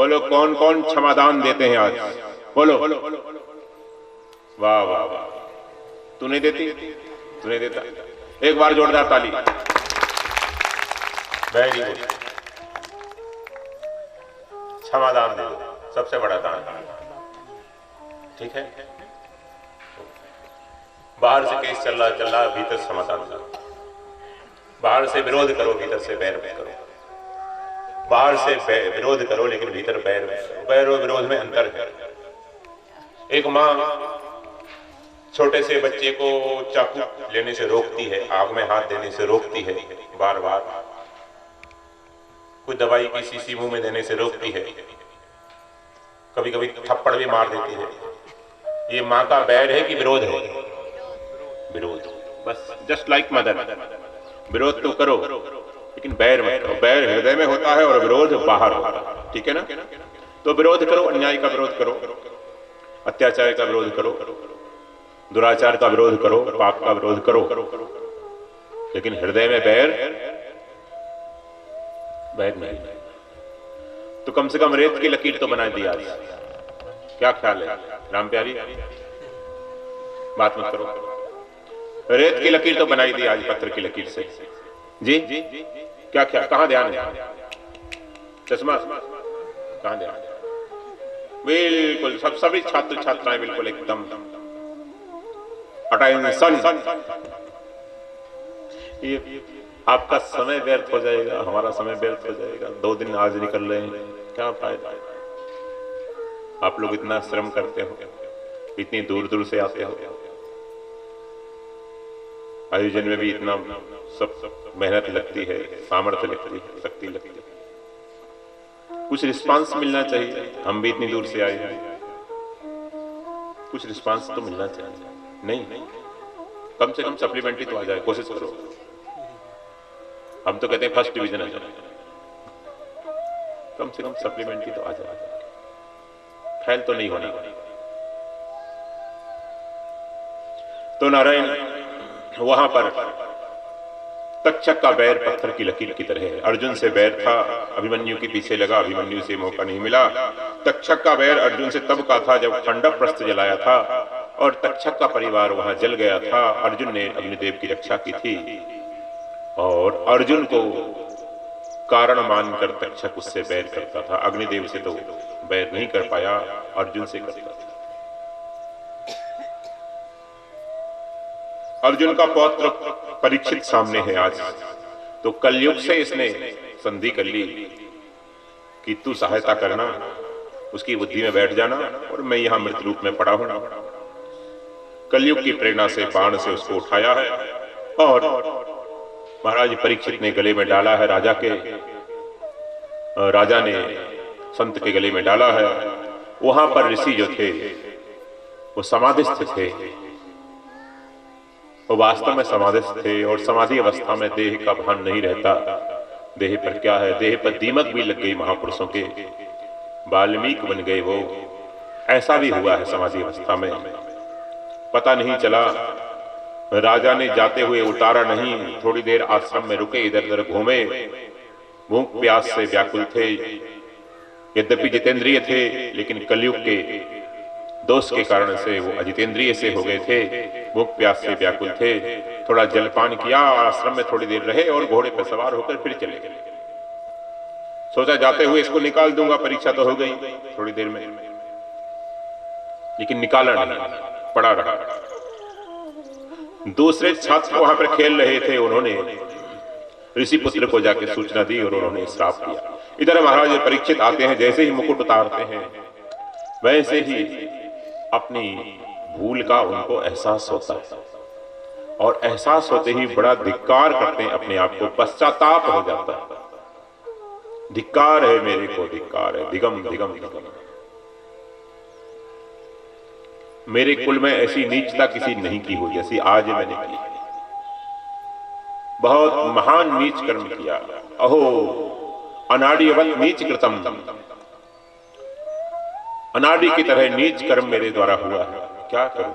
बोलो कौन कौन क्षमादान देते हैं आज? बोलो। वाह वाह वाह, तू नहीं देती? तू नहीं देता? एक बार जोरदार ताली। Very good. क्षमादान दे दो, सबसे बड़ा दान। ठीक है, बाहर से केस चल रहा, भीतर समाधान दो। बाहर से विरोध करो, भीतर से बैर करो। बाहर से विरोध करो लेकिन भीतर बैर करो। बैर और विरोध में अंतर है। एक माँ छोटे से बच्चे को चाकू लेने से रोकती है, आग में हाथ देने से रोकती है, बार बार कोई दवाई की शीशी मुंह में देने से रोकती है, कभी कभी थप्पड़ भी मार देती है। ये माँ का बैर है कि विरोध है? विरोध। बस जस्ट लाइक मदर, विरोध तो करो लेकिन बैर मत करो। बैर हृदय में होता है और विरोध बाहर होता है। ठीक है ना? तो विरोध करो, अन्याय का विरोध करो, अत्याचार का विरोध करो, दुराचार का विरोध करो, पाप का विरोध करो, लेकिन हृदय में बैर नहीं। तो कम से कम रेत की लकीर तो बना दी आज। क्या ख्याल है राम प्यारी? बात मत करो। रेत की लकीर तो बनाई दी आज पत्थर की लकीर से। जी क्या क्या, कहां ध्यान है? चश्मा कहां ध्यान? बिल्कुल सभी छात्र छात्राएं बिल्कुल एकदम अटेंशन। ये आपका समय व्यर्थ हो जाएगा, हमारा समय व्यर्थ हो जाएगा। 2 दिन आज निकल रहे हैं, क्या फायदा? आप लोग इतना श्रम करते हो, इतनी दूर दूर से आते हो, आयोजन में भी इतना सब मेहनत लगती है, सामर्थ्य लगती है, शक्ति लगती है। कुछ रिस्पांस मिलना चाहिए। हम भी इतनी दूर से आए हैं, कुछ रिस्पांस तो मिलना चाहिए। नहीं, कम से कम सप्लीमेंट्री तो आ जाए, कोशिश करो। हम तो कहते हैं फर्स्ट डिवीजन आ जाए, कम से कम सप्लीमेंट्री तो आ जाए। फैल तो नहीं होना। तो नारायण वहां पर तक्षक का बैर पत्थर की लकीर की तरह है। अर्जुन से बैर था, अभिमन्यु के पीछे लगा, अभिमन्यु से मौका नहीं मिला। तक्षक का बैर अर्जुन से तब का था जब खंडव प्रस्थ जलाया था और तक्षक का परिवार वहां जल गया था। अर्जुन ने अग्निदेव की रक्षा की थी और अर्जुन को कारण मानकर तक्षक उससे बैर करता था। अग्निदेव से तो बैर नहीं कर पाया, अर्जुन से करता था। अर्जुन का पौत्र परीक्षित सामने है आज, तो कलयुग से इसने संधि कर ली कि तू सहायता करना, उसकी बुद्धि में बैठ जाना और मैं यहां मृत रूप में पड़ा हूं। कलयुग की प्रेरणा से बाण से उसको उठाया है और महाराज परीक्षित ने गले में डाला है राजा के। राजा ने संत के गले में डाला है। वहां पर ऋषि जो थे वो समाधिस्थ थे, वो वास्तव में समाधिस्थ थे और समाधि अवस्था में देह का भान नहीं रहता। देह पर क्या है? देह पर दीमक भी लग गई महापुरुषों के, वाल्मीकि बन गए वो। ऐसा भी हुआ है समाधि अवस्था में, पता नहीं चला। राजा ने जाते हुए उतारा नहीं, थोड़ी देर आश्रम में रुके, इधर उधर घूमे, भूख प्यास से व्याकुल थे। यद्यपि जितेंद्रिय थे लेकिन कलयुग के दोष के कारण से वो अजितेंद्रिय से हो गए थे, भूख प्यास से व्याकुल थे। थोड़ा जलपान किया, आश्रम में थोड़ी देर रहे और घोड़े पर सवार होकर फिर चले गए। सोचा जाते हुए इसको निकाल दूंगा, परीक्षा तो हो गई थोड़ी देर में, लेकिन निकाला नहीं, पड़ा रहा। दूसरे छात्र वहां पर खेल रहे थे, उन्होंने ऋषि पुत्र को जाकर सूचना दी और उन्होंने श्राप दिया। इधर महाराज परीक्षित आते हैं, जैसे ही मुकुट उतारते हैं वैसे ही अपनी भूल का उनको एहसास होता है और एहसास होते ही बड़ा धिक्कार करते हैं अपने आप को, पश्चाताप हो जाता है। धिक्कार है मेरे को, धिक्कार है, दिगम दिगम दिगम। मेरे कुल में ऐसी नीचता किसी नहीं की हो जैसी आज मैंने की। बहुत महान नीच कर्म किया। अहो अनाड़िवत नीच कृतम, अनाड़ी की तरह नीच कर्म मेरे द्वारा हुआ है, क्या करूं?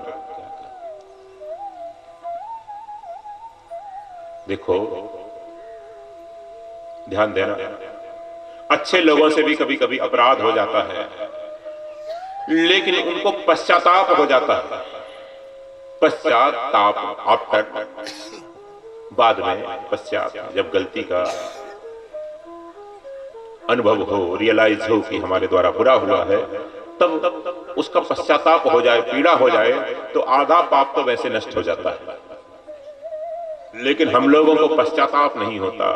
देखो ध्यान देना, अच्छे लोगों से भी कभी कभी अपराध हो जाता है, लेकिन उनको पश्चाताप हो जाता है। पश्चाताप, आफ्टर, बाद में पश्चात, जब गलती का अनुभव हो, रियलाइज हो कि हमारे द्वारा बुरा हुआ है, तब उसका पश्चाताप हो जाए, पीड़ा हो जाए, तो आधा पाप तो वैसे नष्ट हो जाता है। लेकिन हम लोगों को पश्चाताप नहीं होता,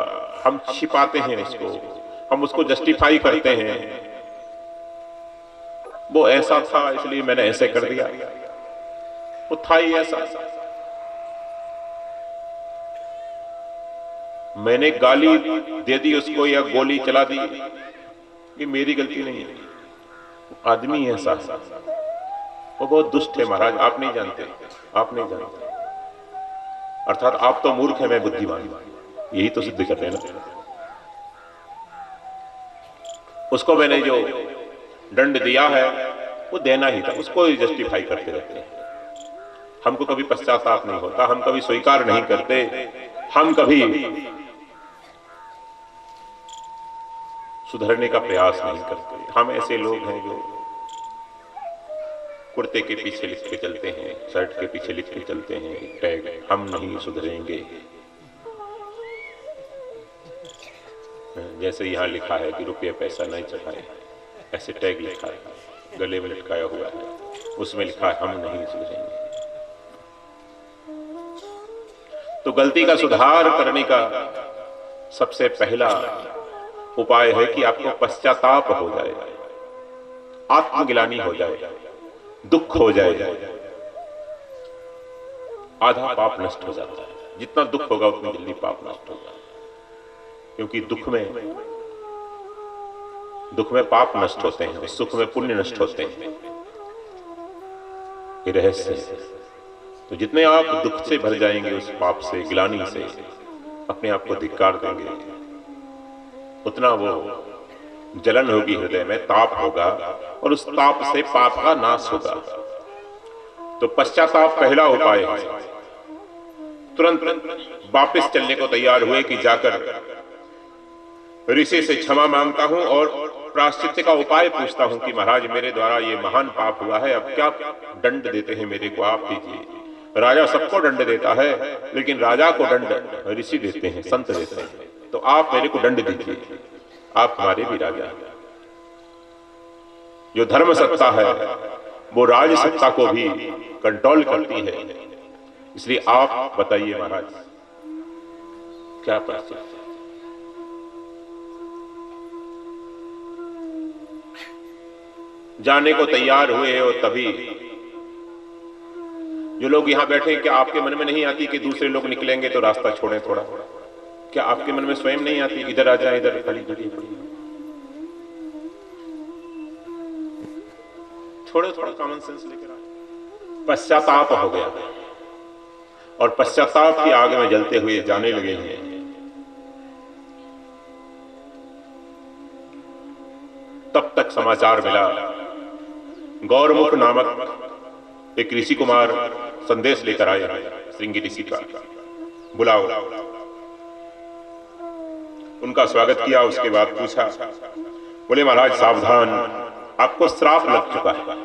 हम छिपाते हैं उसको, हम उसको जस्टिफाई करते हैं। वो ऐसा था इसलिए मैंने ऐसे कर दिया, वो था ही ऐसा। मैंने गाली दे दी उसको या गोली चला दी, ये मेरी गलती नहीं है, आदमी ऐसा। वो बहुत दुष्ट है महाराज, आप नहीं जानते, आप नहीं जानते। अर्थात आप तो मूर्ख है, मैं बुद्धिमान, यही तो सिद्ध कर रहे हैं ना। उसको मैंने जो दंड दिया है वो देना ही था, उसको ही जस्टिफाई करते रहते हैं। हमको कभी पश्चाताप नहीं होता, हम कभी स्वीकार नहीं करते, हम कभी सुधरने का प्रयास नहीं करते। हम ऐसे लोग हैं जो कुर्ते के पीछे लिख के चलते हैं, शर्ट के पीछे लिख के चलते हैं टैग, हम नहीं सुधरेंगे। जैसे यहां लिखा है कि रुपये पैसा नहीं चढ़ाए, ऐसे टैग लिखा है, गले में लटकाया हुआ है, उसमें लिखा है हम नहीं सुधरेंगे। तो गलती का सुधार करने का सबसे पहला उपाय है कि आपको पश्चाताप हो जाए, आत्मग्लानि हो जाए, दुख हो जाए, आधा पाप नष्ट हो जाता है। जितना दुख होगा उतनी जल्दी पाप नष्ट होगा, क्योंकि दुख में पाप नष्ट होते हैं, सुख में पुण्य नष्ट होते हैं। ये रहस्य है। तो जितने आप दुख से भर जाएंगे, उस पाप से, ग्लानि से अपने आप को धिक्कार देंगे, उतना वो जलन होगी हृदय में, ताप होगा, और उस ताप से पाप का नाश होगा। तो पश्चाताप पहला उपाय है। तुरंत वापस चलने को तैयार हुए कि जाकर ऋषि से क्षमा मांगता हूं और प्रायश्चित का उपाय पूछता हूं कि महाराज मेरे द्वारा ये महान पाप हुआ है, अब क्या दंड देते हैं मेरे को, आप दीजिए। राजा सबको दंड देता है, लेकिन राजा को दंड ऋषि देते हैं, संत देते हैं। तो आप मेरे को दंड दीजिए, आप हमारे भी राजा हैं। जो धर्म सत्ता है वो राज सत्ता को भी कंट्रोल करती है, इसलिए आप बताइए महाराज क्या प्रायश्चित है। जाने को तैयार हुए और तभी जो लोग यहां बैठे, क्या आपके मन में नहीं आती कि दूसरे लोग निकलेंगे तो रास्ता छोड़ें थोड़ा? क्या आपके मन में स्वयं नहीं आती इधर आ जाए, इधर खड़ी खड़ी थोड़ा थोड़ा कॉमन सेंस लेकर आए। पश्चाताप हो गया और पश्चाताप की आग में जलते हुए जाने लगे हैं। तब तक समाचार मिला, गौरमुख नामक एक ऋषि कुमार संदेश लेकर आए, श्रृंगी ऋषि का बुलाओ। उनका स्वागत किया, उसके बाद पूछा, बोले महाराज सावधान, आपको श्राप लग चुका है।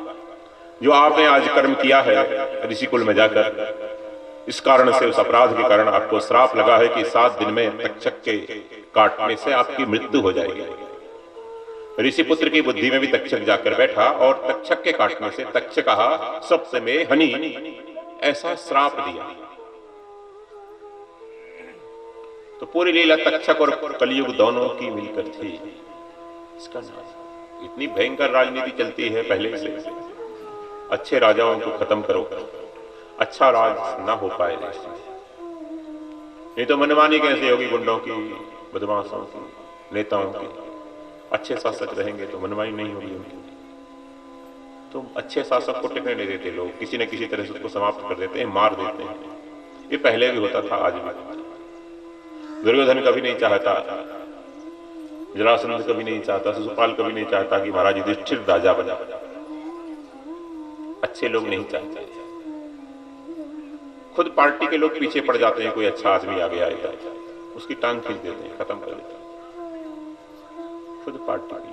जो आपने आज कर्म किया है ऋषिकुल में जाकर, इस कारण से, उस अपराध के कारण आपको श्राप लगा है कि 7 दिन में तक्षक के काटने से आपकी मृत्यु हो जाएगी। ऋषिपुत्र की बुद्धि में भी तक्षक जाकर बैठा और तक्षक के काटने से, तक्षक कहा सबसे में हनी, ऐसा श्राप दिया। तो पूरी लीला तक्षक और कलयुग दोनों की मिलकर थी। इसका नाम, इतनी भयंकर राजनीति चलती है पहले से। अच्छे राजाओं को खत्म करो, अच्छा राज ना हो पाए देश में। नहीं तो मनमानी कैसे होगी, गुंडों की, बदमाशों की, नेताओं की। अच्छे शासक रहेंगे तो मनमानी नहीं होगी उनकी। तो अच्छे शासक को टिकने नहीं देते लोग, किसी न किसी तरह से उसको समाप्त कर देते हैं, मार देते हैं। ये पहले भी होता था, आज भी होता है। दुर्योधन कभी नहीं चाहता, जरासंध कभी नहीं चाहता, शिशुपाल कभी नहीं चाहता कि महाराज युधिष्ठिर राजा बना। अच्छे लोग नहीं चाहते, खुद पार्टी के लोग पीछे पड़ जाते हैं। कोई अच्छा आदमी आगे आएगा, उसकी टांग खींच देते हैं, खत्म कर देते हैं। खुद पार्टी की,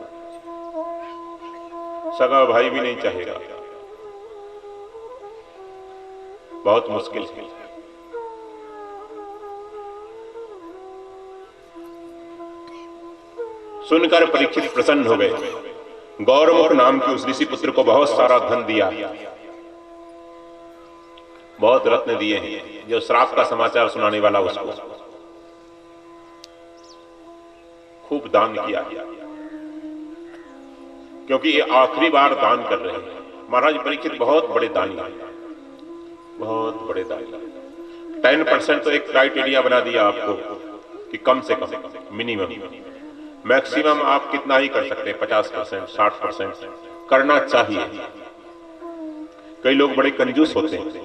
सगा भाई भी नहीं चाहेगा, बहुत मुश्किल है। सुनकर परीक्षित प्रसन्न हो गए। गौरमुख नाम के उस ऋषि पुत्र को बहुत सारा धन दिया, बहुत रत्न दिए हैं। जो श्राप का समाचार सुनाने वाला उसको खूब दान किया, क्योंकि ये आखिरी बार दान कर रहे हैं। महाराज परीक्षित बहुत बड़े दानी, बहुत बड़े दानी। 10% तो एक क्राइटेरिया बना दिया आपको कि कम से कम, मिनिमम, मैक्सिमम आप कितना ही कर सकते हैं, 50%, 60% करना चाहिए। कई लोग बड़े कंजूस होते हैं,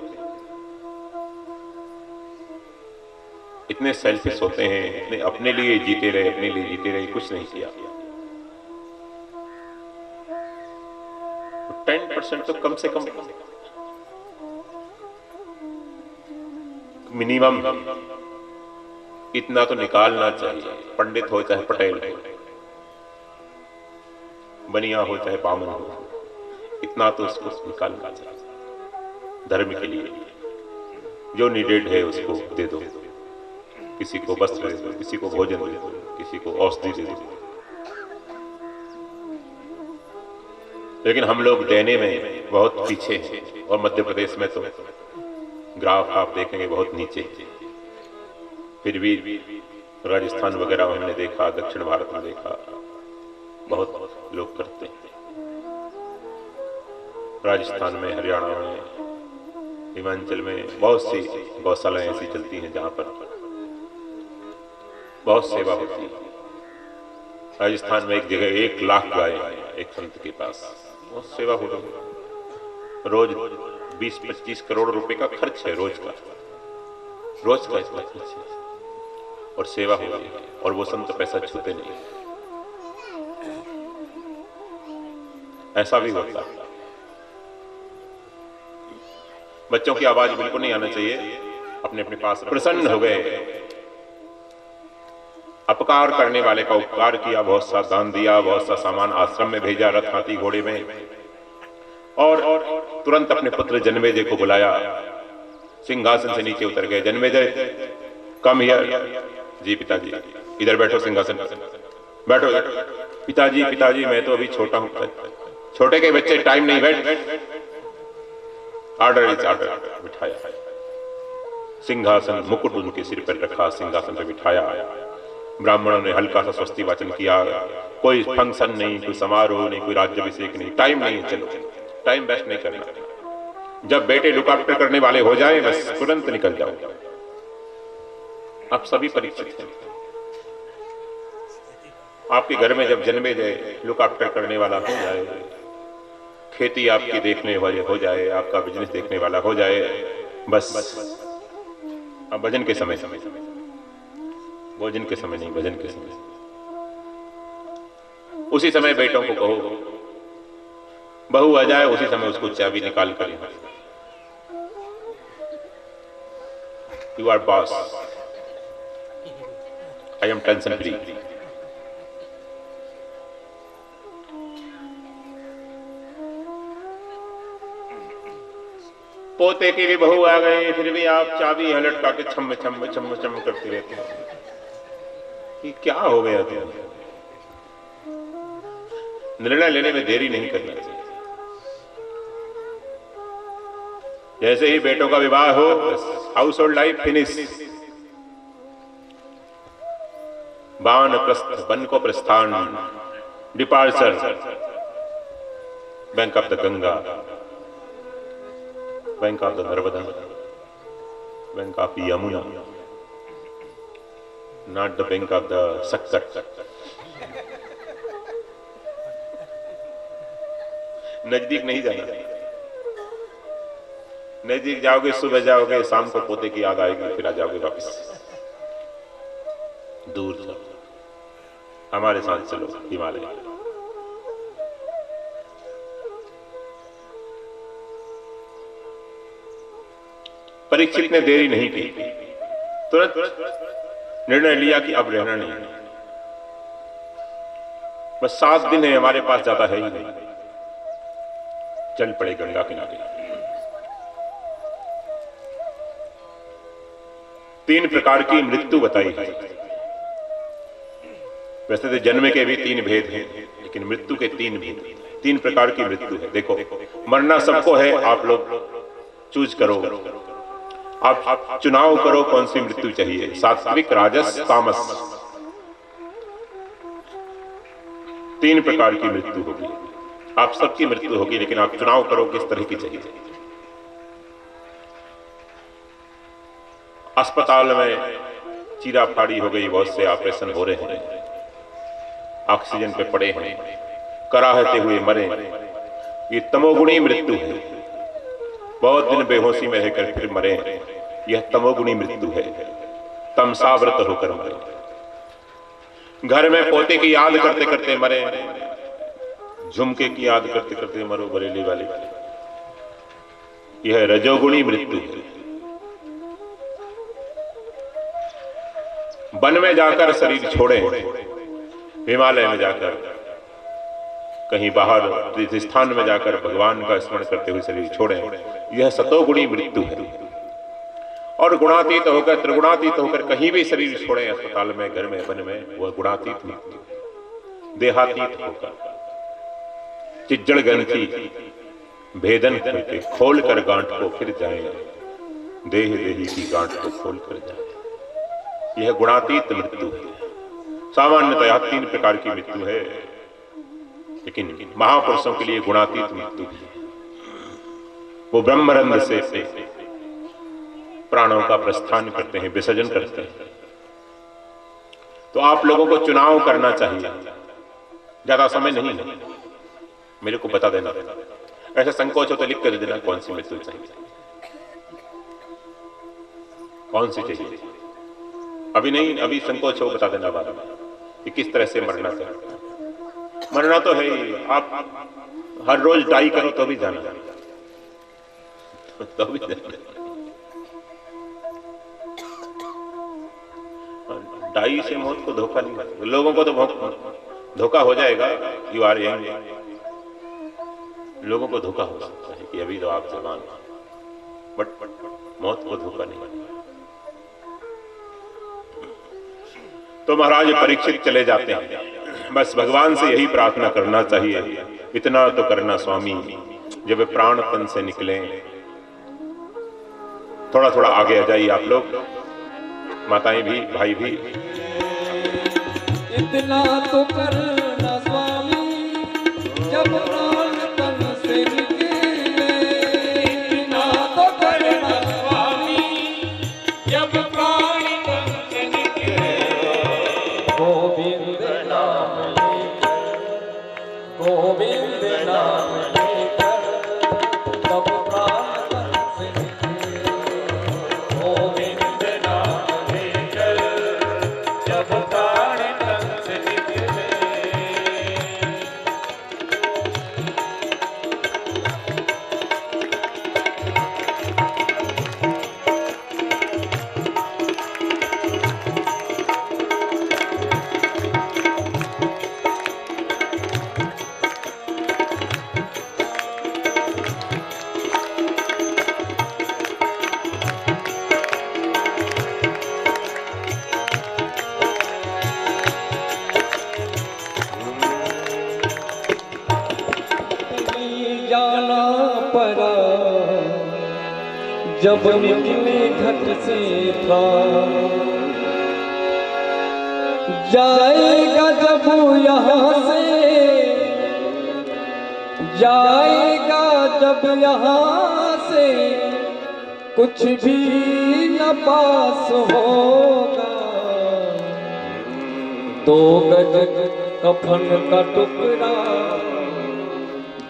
इतने सेल्फिश होते हैं, इतने अपने लिए जीते रहे, अपने लिए जीते रहे, कुछ नहीं किया। 10% तो कम से कम मिनिमम इतना तो निकालना चाहिए। पंडित हो चाहे पटेल हो, बनिया हो चाहे बामन हो, इतना तो उसको निकालना चाहिए धर्म के लिए। जो नीडेड है उसको दे दो, किसी को वस्त्र दे दो, किसी को भोजन दे दो, किसी को औषधि दे दो। लेकिन हम लोग देने में बहुत पीछे हैं, और मध्य प्रदेश में तो ग्राफ आप देखेंगे बहुत नीचे। फिर भी राजस्थान वगैरह हमने देखा, दक्षिण भारत में देखा, बहुत लोग करते हैं। राजस्थान में, हरियाणा में, हिमाचल में बहुत सी गौशालाएं ऐसी चलती हैं जहां पर बहुत सेवा होती है। राजस्थान में एक जगह 1 लाख गाय एक संत के पास, बहुत सेवा हो रही है। रोज 20-25 करोड़ रुपए का खर्च है, रोज का इतना खर्च है, और सेवा हो रही है, और वो संत पैसा छूते नहीं। ऐसा भी होता है। बच्चों की आवाज बिल्कुल नहीं आना चाहिए, अपने अपने पास। प्रसन्न हो गए। अपकार करने वाले का उपकार किया, बहुत सा दान दिया, बहुत सा सामान आश्रम में भेजा, रथ हाथी घोड़े में, और तुरंत अपने पुत्र जन्मेजय को बुलाया। सिंहासन से नीचे उतर गए। Janmejay, come here. जी पिताजी, इधर बैठो, सिंहासन बैठो। पिताजी, पिताजी मैं तो अभी छोटा हूं। छोटे के बच्चे, टाइम नहीं, बैठ। Order is order. बिठाया, सिंहासन, मुकुट उनके सिर पर रखा, सिंहासन पर बिठाया। ब्राह्मणों ने हल्का सा स्वस्ति वाचन किया। कोई फंक्शन नहीं, कोई समारोह नहीं, कोई राज्याभिषेक नहीं, टाइम नहीं है, चलो टाइम वेस्ट नहीं करना। जब बेटे लुक आफ्टर करने वाले हो जाए बस तुरंत निकल जाओ। आप सभी परिचित हैं। आपके घर में जब जन्मे जाए, लुक आफ्टर करने वाला हो जाए, खेती आपकी देखने वाले हो जाए, आपका बिजनेस देखने वाला हो जाए, बस अब भजन के समय, भोजन के समय नहीं, भजन के समय, उसी समय बेटों को कहो, बहू आ जाए उसी समय उसको चाबी निकाल कर, you are boss, I am tension free. पोते की भी बहू आ गई, फिर भी आप चाबी यहाँ लटका के छम छम छम छम करते रहते हैं। ये क्या हो गया? तुम निर्णय लेने में देरी नहीं करना चाहिए। जैसे ही बेटों का विवाह हो, बस हाउस होल्ड लाइफ फिनिश। बाण प्रस्थ, वन को प्रस्थान, departure, bank of the Ganga, bank of the Narmada, bank of Yamuna, not the bank of the सक्सट। नजदीक नहीं जाना। नजदीक जाओगे, सुबह जाओगे, शाम को पोते की याद आएगी, फिर आ जाओगे वापस। दूर जाओ, हमारे साथ चलो हिमालय। परीक्षित ने देरी नहीं की, तुरंत निर्णय लिया कि अब रहना नहीं। बस 7 दिन है हमारे पास, ज्यादा है ही नहीं। चल पड़े गंगा किनारे। 3 प्रकार की मृत्यु बताई है। वैसे तो जन्म के भी 3 भेद हैं, लेकिन मृत्यु के 3 भेद, 3 प्रकार की मृत्यु है। देखो, मरना सबको है, आप लोग चूज करो, आप चुनाव करो कौन सी मृत्यु चाहिए, सात्विक, राजस, तामस। 3 प्रकार की मृत्यु होगी। आप सबकी मृत्यु होगी, लेकिन आप चुनाव करो किस तरह की चाहिए। अस्पताल में चीरा फाड़ी हो गई, बहुत से ऑपरेशन हो रहे हैं, ऑक्सीजन पे पड़े हैं, कराहते हुए मरे, ये तमोगुणी मृत्यु है। बहुत दिन बेहोशी में रहकर फिर मरे, यह तमोगुणी मृत्यु है। तमसाव्रत होकर मरे। घर में पोते की याद करते करते मरे, झुमके की याद करते करते मरो, बरेली वाले, यह रजोगुणी मृत्यु है। वन में जाकर शरीर छोड़े, हिमालय में जाकर, कहीं बाहर तीर्थ स्थान में जाकर भगवान का स्मरण करते हुए शरीर छोड़े, यह सतोगुणी मृत्यु है। और गुणातीत होकर, त्रिगुणातीत होकर कहीं भी शरीर छोड़े, अस्पताल में, घर में, वन में, वह गुणातीत मृत्यु। देहातीत होकर चिज्जड़ ग्रंथि भेदन करके खोल कर गांठ को फिर जाए, देह देही की गांठ को खोल कर जाए, यह गुणातीत मृत्यु है। सामान्यतः 3 प्रकार की मृत्यु है, लेकिन महापुरुषों के लिए गुणातीत मृत्यु है। वो ब्रह्मरंध्र से प्राणों का प्रस्थान करते हैं, विसर्जन करते हैं। तो आप लोगों को चुनाव करना चाहिए, ज्यादा समय नहीं है, मेरे को बता देना। ऐसा संकोच हो तो लिख कर देना कौन सी मृत्यु चाहिए, कौन सी चाहिए। अभी नहीं, अभी संकोच हो, बता देना बाद में कि किस तरह से मरना चाहिए। मरना तो है ही, आप हर रोज डाई करो तो भी जाना, तो भी जाना। डाई से मौत को धोखा नहीं, लोगों को तो धोखा हो जाएगा। यू आर यंग, लोगों को धोखा हो सकता है कि अभी तो आप जवान, बट मौत को धोखा नहीं। तो महाराज परीक्षित चले जाते हैं। बस भगवान से यही प्रार्थना करना चाहिए, इतना तो करना स्वामी, जब प्राण तन से निकले। थोड़ा थोड़ा आगे आ जाइए आप लोग, माताएं भी, भाई भी। इतना तो करना स्वामी, जब प्राण तन से निकले। इतना तो करना स्वामी, जब प्राण तन से निकले। गोविंद नाम लेकर, गोविंद नाम लेकर, तब प्राण तन से निकले। गोविंद नाम लेकर, जब प्राण तन से निकले। जाना पड़ा जब निकले घट से प्राण, जाएगा जब यहाँ से, जाएगा जब यहाँ से, कुछ भी न पास होगा। 2 गज कफन का टुकड़ा,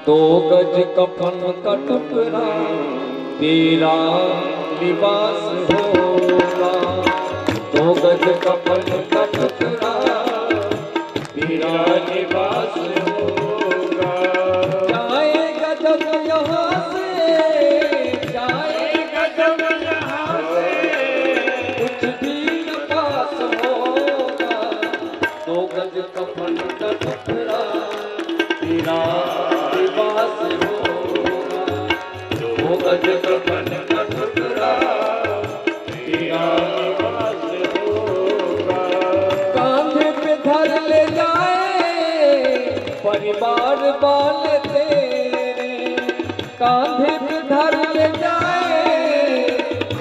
2 गज कफन का टुकड़ा, तेरा लिबास होगा। 2 गज कफन का टुकड़ा, तेरा लिबास होगा। जाएगा जब यहाँ से, जाएगा जब यहाँ से, कुछ भी न पास होगा। 2 गज कफन का टुकड़ा, गज कफन का टुकड़ा तेरा निवास होगा। कांधे पे धर ले जाए परिवार वाले तेरे, कांधे पे धर ले जाए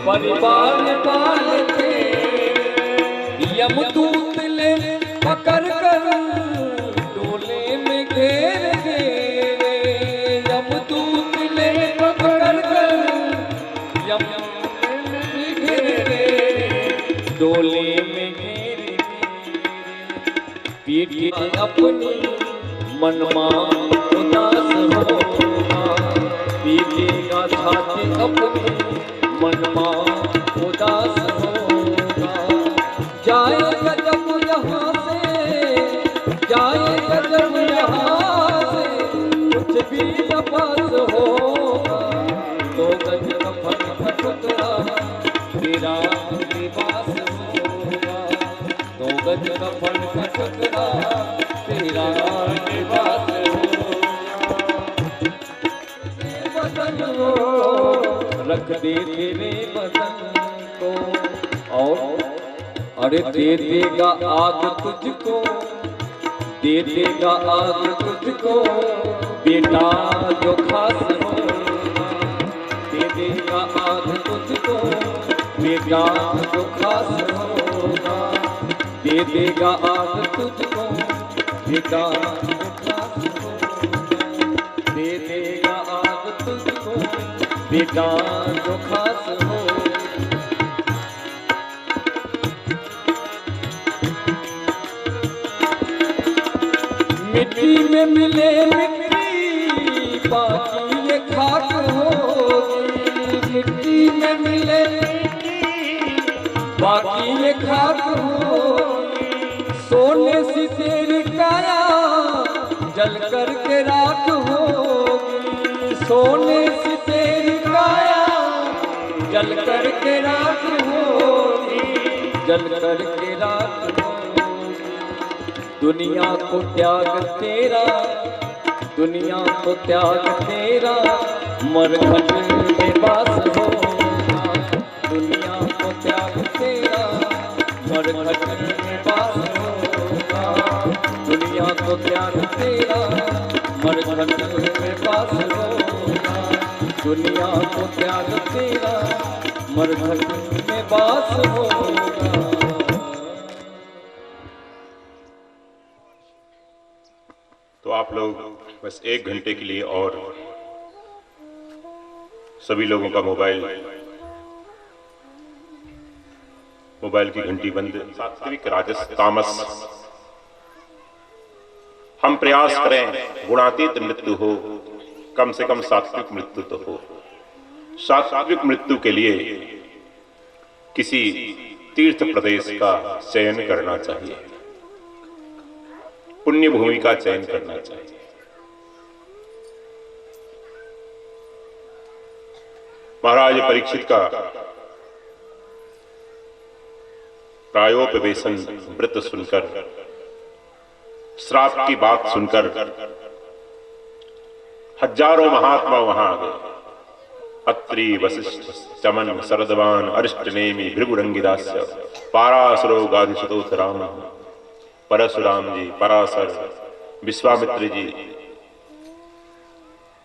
परिवार वाले तेरे। यमदूत ले पकड़ कर डोले में घेर घेरे, यमदूत ले पकड़ कर यमदूत में घेरे, डोले में घेरे पीठी अपनी मनमा उदास होगा, पीटेगा छाती अपनी मनमा उदास होगा। जाएगा जब यहाँ से, जाएगा जब यहाँ से, कुछ भी न पास होगा। तो गज कफन का टुकड़ा तेरा निवास होगा, तो गज कफन का टुकड़ा तेरा निवास होगा। बदन को रख दे तेरे बदन को, और अरे दे देगा आग तुझको, दे देगा आग तुझको बेटा जो खास होगा, दे देगा आग तुझको बेटा जो खास होगा, दे देगा आग तुझको बेटा जो खास होगा, दे देगा आग तुझको बेटा जो खास होगा। मिट्टी में मिले मिट्टी बाकी ये खाक होगी, मिट्टी में मिले मिट्टी बाकी ये खाक होगी। सोने से तेरी काया जल कर के राख होगी, सोने से तेरी काया जल कर के राख होगी, जल कर के राख होगी। दुनिया को त्याग तेरा, दुनिया को त्याग तेरा मरघट में वास होगा, दुनिया को त्याग तेरा मरघट में वास होगा, दुनिया को त्याग तेरा मरघट में वास होगा, दुनिया को त्याग तेरा मरघट में वास होगा। तो आप लोग बस 1 घंटे के लिए और सभी लोगों का मोबाइल की घंटी बंद। सात्विक राजस तामस, हम प्रयास करें गुणातीत मृत्यु हो, कम से कम सात्विक मृत्यु तो हो। सात्विक मृत्यु के लिए किसी तीर्थ प्रदेश का चयन करना चाहिए, पुण्य भूमि का चयन करना चाहिए। महाराज परीक्षित का प्रायोपवेशन व्रत सुनकर, श्राप की बात सुनकर हजारों महात्मा वहां आ गए। अत्रि वशिष्ठ चमन शरदवान अरिष्टनेमि भृगुरंगिदास्य पाराशरो गाधिसुतोथ राम, परशुराम जी, पराशर, विश्वामित्र जी,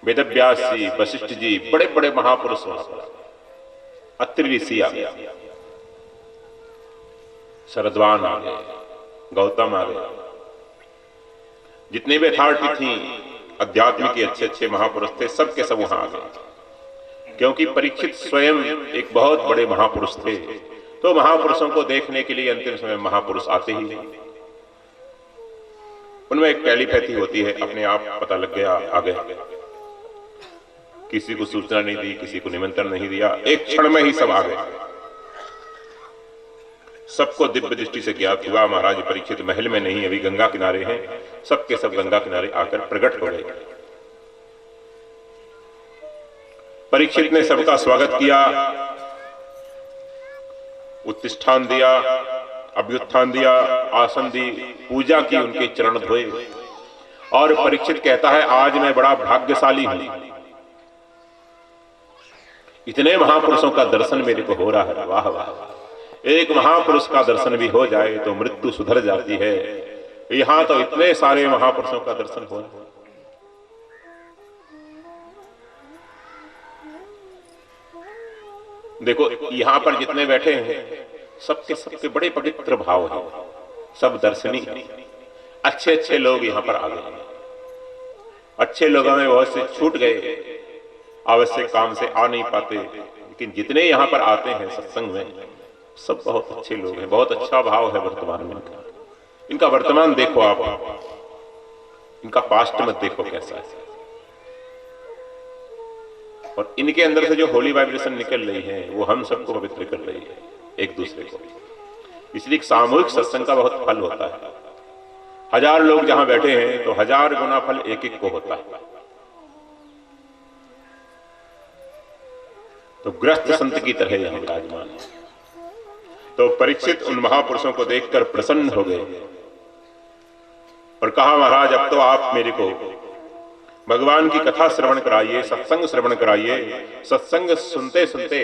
वेदव्यास जी, वशिष्ठ जी, बड़े बड़े महापुरुष वहां पर। अत्रि ऋषि आ गया, शरदवान आ गए, गौतम आ गए, जितने भी अथॉरिटी थी अध्यात्म के अच्छे अच्छे महापुरुष थे, सब के सब वहां आ गए। क्योंकि परीक्षित स्वयं एक बहुत बड़े महापुरुष थे, तो महापुरुषों को देखने के लिए अंतिम समय महापुरुष आते ही हैं। उनमें एक टेलीपैथी होती है, अपने आप पता लग गया, आ गए। किसी को सूचना नहीं दी, किसी को निमंत्रण नहीं दिया, एक क्षण में ही सब आ गए। सबको दिव्य दृष्टि से ज्ञात हुआ महाराज परीक्षित महल में नहीं, अभी गंगा किनारे हैं। सबके सब गंगा किनारे आकर प्रकट हो गए। परीक्षित ने सबका स्वागत किया, उत्तिष्ठान दिया, अभ्युत्थान दिया, आसन दी, पूजा की, उनके चरण धोए। और परीक्षित कहता है आज मैं बड़ा भाग्यशाली हूं, इतने महापुरुषों का दर्शन मेरे को हो रहा है, वाह वाह। एक महापुरुष का दर्शन भी हो जाए तो मृत्यु सुधर जाती है, यहां तो इतने सारे महापुरुषों का दर्शन हो रहा है। देखो यहां पर जितने बैठे हैं सबके सबके बड़े पवित्र भाव हैं, सब दर्शनीय, अच्छे अच्छे लोग यहां पर आ गए। अच्छे लोगों में बहुत से छूट गए, आवश्यक काम से आ नहीं पाते, लेकिन जितने यहां पर आते हैं सत्संग में सब बहुत अच्छे लोग हैं, बहुत अच्छा भाव है वर्तमान में इनका। इनका वर्तमान देखो आप, इनका पास्ट मत देखो कैसा है। और इनके अंदर से जो होली वाइब्रेशन निकल रही है वो हम सबको पवित्र कर रही है, एक दूसरे को। इसलिए सामूहिक सत्संग का बहुत फल होता है। 1000 लोग जहां बैठे हैं तो 1000 गुना फल एक एक को होता है। तो गृहस्थ संत की तरह यहां विराजमान है। तो परीक्षित उन महापुरुषों को देखकर प्रसन्न हो गए और कहा, महाराज अब तो आप मेरे को भगवान की कथा श्रवण कराइए, सत्संग श्रवण कराइए। सत्संग सुनते सुनते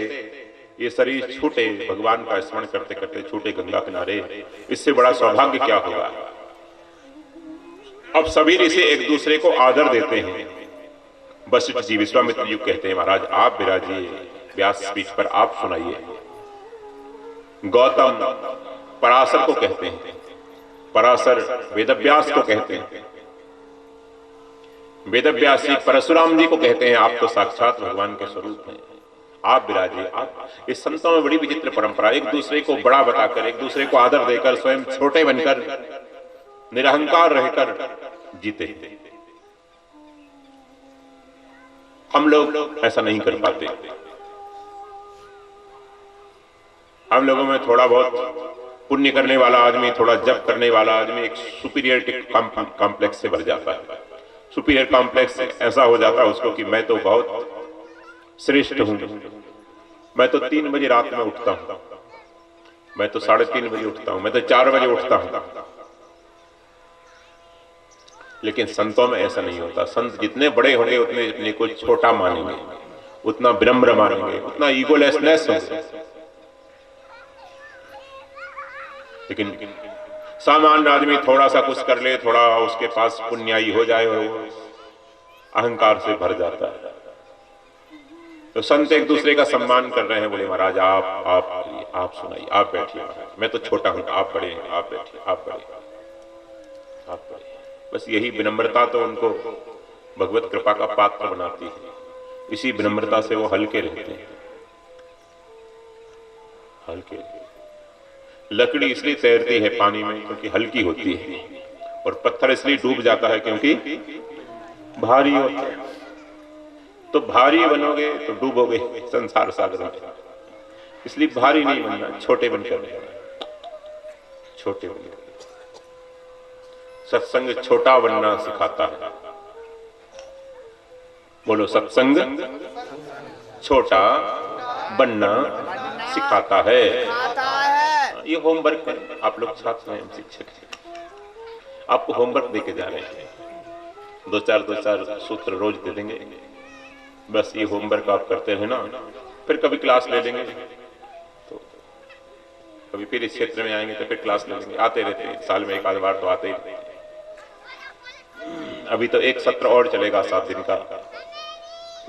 ये शरीर छूटे, भगवान का स्मरण करते करते छूटे गंगा किनारे, इससे बड़ा सौभाग्य क्या होगा। अब सभी ऋषि एक दूसरे को आदर देते हैं। वशिष्ठ जी विश्वामित्र जी कहते हैं, महाराज आप विराजिए व्यास पीठ पर, आप सुनाइए। गौतम पराशर को कहते हैं, पराशर वेदव्यास को कहते हैं, वेदव्यास जी परशुराम जी को कहते हैं, आप तो साक्षात भगवान के स्वरूप हैं, आप विराजिए। आप इस संतों में बड़ी विचित्र परंपरा, एक दूसरे को बड़ा बताकर, एक दूसरे को आदर देकर, स्वयं छोटे बनकर, निरहंकार रहकर जीते। हम लोग ऐसा नहीं कर पाते। हम लोगों में थोड़ा बहुत पुण्य करने वाला आदमी, थोड़ा जप करने वाला आदमी एक सुपीरियरिटी कॉम्प्लेक्स से भर जाता है। सुपीरियर कॉम्प्लेक्स ऐसा हो जाता है उसको कि मैं तो बहुत श्रेष्ठ हूं, मैं तो 3 बजे रात में उठता हूं, मैं तो 3:30 बजे उठता हूं, मैं तो 4 बजे उठता हूं। लेकिन संतों में ऐसा नहीं होता। संत जितने बड़े होंगे उतने अपने को छोटा मानेंगे, उतना विनम्र मानेंगे, उतना ईगोलेसनेस होगा। लेकिन सामान्य आदमी थोड़ा सा कुछ कर ले, थोड़ा उसके पास पुण्याई हो जाए, वो अहंकार से भर जाता है। तो संत एक दूसरे का सम्मान कर रहे हैं, बोले महाराज आप सुनाइए, आप बैठिए, मैं तो छोटा हूं, आप बड़े हैं, आप बैठिए, आप बड़े, आप बड़े। बस यही विनम्रता तो उनको भगवत कृपा का पात्र बनाती है। इसी विनम्रता से वो हल्के रहते हैं, हल्के। लकड़ी इसलिए तैरती है पानी में क्योंकि हल्की होती है, और पत्थर इसलिए डूब जाता है क्योंकि भारी होता है। तो भारी बनोगे तो डूबोगे संसार सागर में, इसलिए भारी नहीं बनना, छोटे बनकर रहना, छोटे बनकर। सत्संग छोटा बनना सिखाता है। बोलो, सत्संग छोटा बनना सिखाता है। ये होमवर्क है, आप लोग छात्र हैं, शिक्षक हैं, आपको होमवर्क देके जा रहे हैं। 2-4 सूत्र रोज दे देंगे, बस ये होमवर्क आप करते रहना। फिर कभी क्लास ले लेंगे, तो कभी फिर इस क्षेत्र में आएंगे तो फिर क्लास ले लेंगे। आते रहते हैं, साल में 1 आध बार तो आते ही रहते हैं। अभी तो एक सत्र और चलेगा 7 दिन का।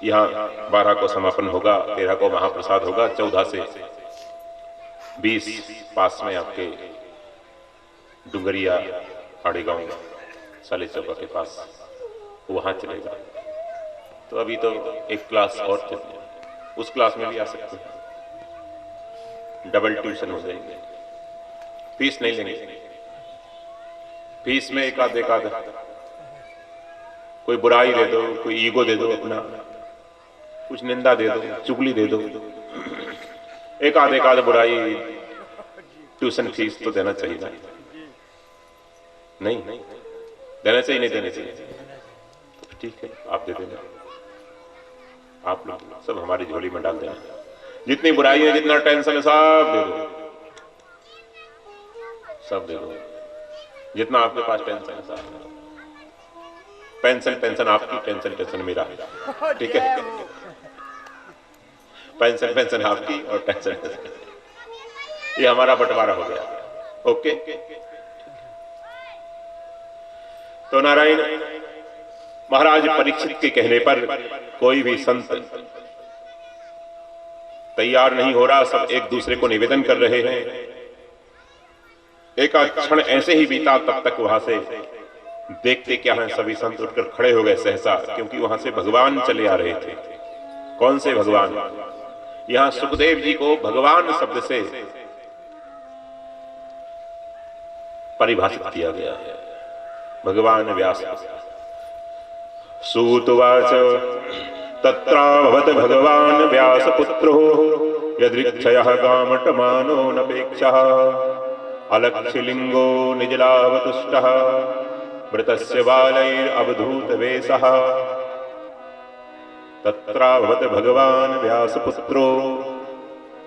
यहाँ 12 को समापन होगा, 13 को महाप्रसाद होगा, 14 से 20 पास में आपके डुंगरिया आड़े गांव साले चौका के पास, वहां चलेगा। तो अभी तो एक क्लास और चलती है, उस क्लास में भी आ सकते हैं। डबल ट्यूशन हो जाएंगे, फीस नहीं लेंगे। फीस में एकाध कोई बुराई दे दो, कोई ईगो दे दो, अपना कुछ निंदा दे दो, चुगली दे दो, एकाध बुराई, ट्यूशन फीस तो देना चाहिए ना? नहीं देना चाहिए, नहीं देना चाहिए? तो ठीक है, आप दे देना। आप लोग सब हमारी झोली में डाल देना। जितनी बुराई है, जितना टेंशन है, सब दे दो, सब दे दो। जितना आपके पास टेंशन है, सब पेंशन आपकी, टेंशन मेरा, ठीक है? पेंशन पेंशन आपकी और टेंशन ये हमारा बंटवारा हो गया। ओके, तो नारायण महाराज परीक्षित के कहने पर कोई भी संत तैयार नहीं हो रहा, सब एक दूसरे को निवेदन कर रहे हैं। एक क्षण ऐसे ही बीता, तब तक वहां से देखते क्या है, सभी संत उठकर खड़े हो गए सहसा, क्योंकि वहां से भगवान चले आ रहे थे। कौन से भगवान? यहां सुखदेव जी को भगवान शब्द से परिभाषित किया गया है। भगवान व्यास। सूतवाच तत्राभवत भगवान व्यासपुत्रो यदृक्षयः गामटमानो नपेक्षः अलक्षलिंगो निजलावतुष्टः मृतस्य बालैरवधूतवेषः। तत्राभवत भगवान व्यासपुत्रो,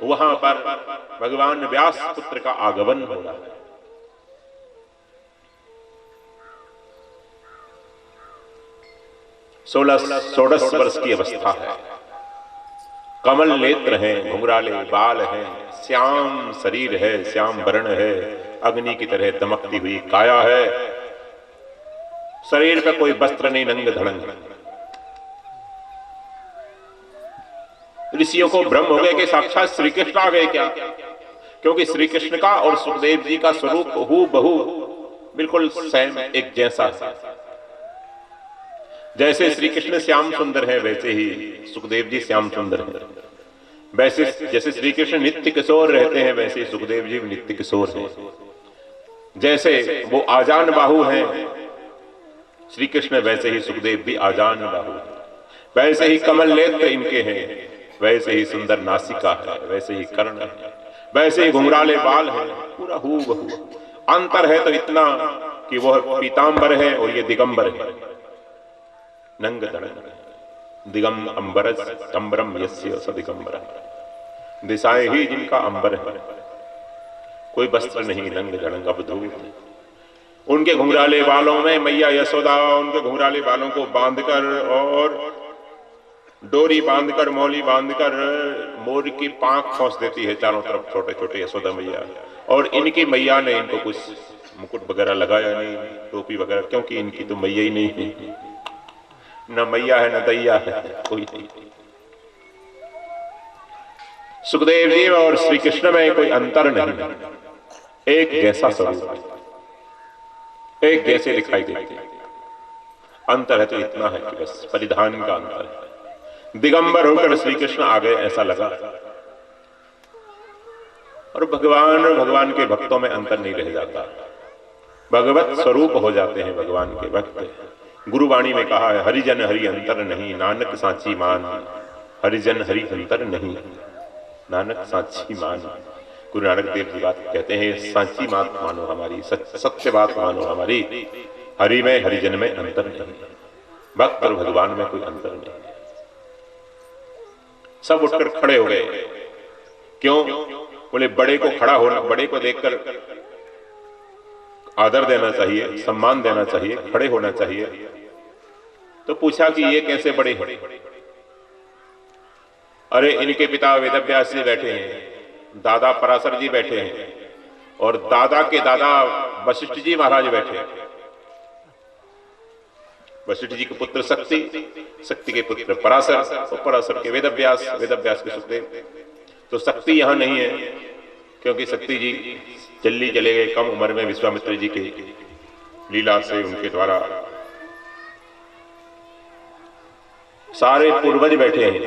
वहां पर भगवान व्यास पुत्र का आगमन हो रहा है। षोडश वर्ष की अवस्था है, कमल नेत्र हैं, घुंघराले बाल हैं, श्याम शरीर है, श्याम वर्ण है, अग्नि की तरह दमकती हुई काया है, शरीर पर कोई वस्त्र नहीं, नंग धड़ंग। ऋषियों को भ्रम हो गए कि साक्षात श्री कृष्ण आ गए क्या, क्योंकि श्री कृष्ण का और सुखदेव जी का स्वरूप हूबहू बिल्कुल सेम एक जैसा। जैसे श्री कृष्ण श्याम सुंदर है, वैसे ही सुखदेव जी श्याम सुंदर हैं। वैसे जैसे श्री कृष्ण नित्य किशोर रहते हैं, वैसे ही सुखदेव जी नित्य किशोर हैं। जैसे वो आजान बाहु हैं श्री कृष्ण, वैसे ही सुखदेव भी आजान बाहु। वैसे ही कमल नेत्र इनके हैं, वैसे ही सुंदर नासिका है, वैसे ही कर्ण है, वैसे ही घुंघराले बाल हैं, पूरा हूबहू। अंतर है तो इतना कि वह पीतांबर है और ये दिगंबर है, नंग धड़ंग। दिगम अंबरस अंबरम यस्य स दिगंबर, दिशाएं ही जिनका अंबर है, कोई वस्त्र नहीं, नंग धड़ंग अवधूत। उनके घुंघराले बालों में मैया यशोदा उनके घुंघराले बालों को बांधकर और डोरी बांधकर, मौली बांधकर मोर की पांख खोस देती है चारों तरफ, छोटे छोटे यशोदा मैया। और इनकी मैया ने इनको कुछ मुकुट वगैरह लगाया नहीं, टोपी वगैरह, क्योंकि इनकी तो मैया ही नहीं है, न मैया है न दैया है, कोई नहीं। सुखदेव जी और श्री कृष्ण में कोई अंतर नहीं, एक जैसा स्वरूप, एक जैसे दिखाई देते। अंतर है तो इतना है कि बस परिधान का अंतर है। दिगंबर होकर श्री कृष्ण आ गए ऐसा लगा, और भगवान के भक्तों में अंतर नहीं रह जाता, भगवत स्वरूप हो जाते हैं भगवान के भक्त। गुरुवाणी में कहा है, हरिजन हरि अंतर नहीं, नानक सांची मान। हरिजन हरि अंतर नहीं, नानक सांची मान। गुरु नानक देव जी बात कहते हैं, सांची बात मानो हमारी, सत्य बात मानो हमारी। हरि में हरिजन में अंतर नहीं, भक्त और भगवान में कोई अंतर नहीं। सब उठकर खड़े हो गए। क्यों? बोले बड़े को खड़ा होना, बड़े को देखकर आदर देना चाहिए, सम्मान देना चाहिए, खड़े होना चाहिए। तो पूछा कि ये कैसे बड़े हैं? अरे इनके पिता वेदव्यास जी बैठे हैं, दादा पराशर जी बैठे हैं, और दादा के दादा वशिष्ठ जी महाराज बैठे हैं। वशिष्ठ जी के पुत्र शक्ति, शक्ति के पुत्र पराशर, और पराशर के वेदव्यास, वेदव्यास के सुखदेव। तो शक्ति यहां नहीं है, क्योंकि शक्ति जी दिल्ली चले गए कम उम्र में, विश्वामित्र जी के लीला से उनके द्वारा। सारे पूर्वज बैठे हैं,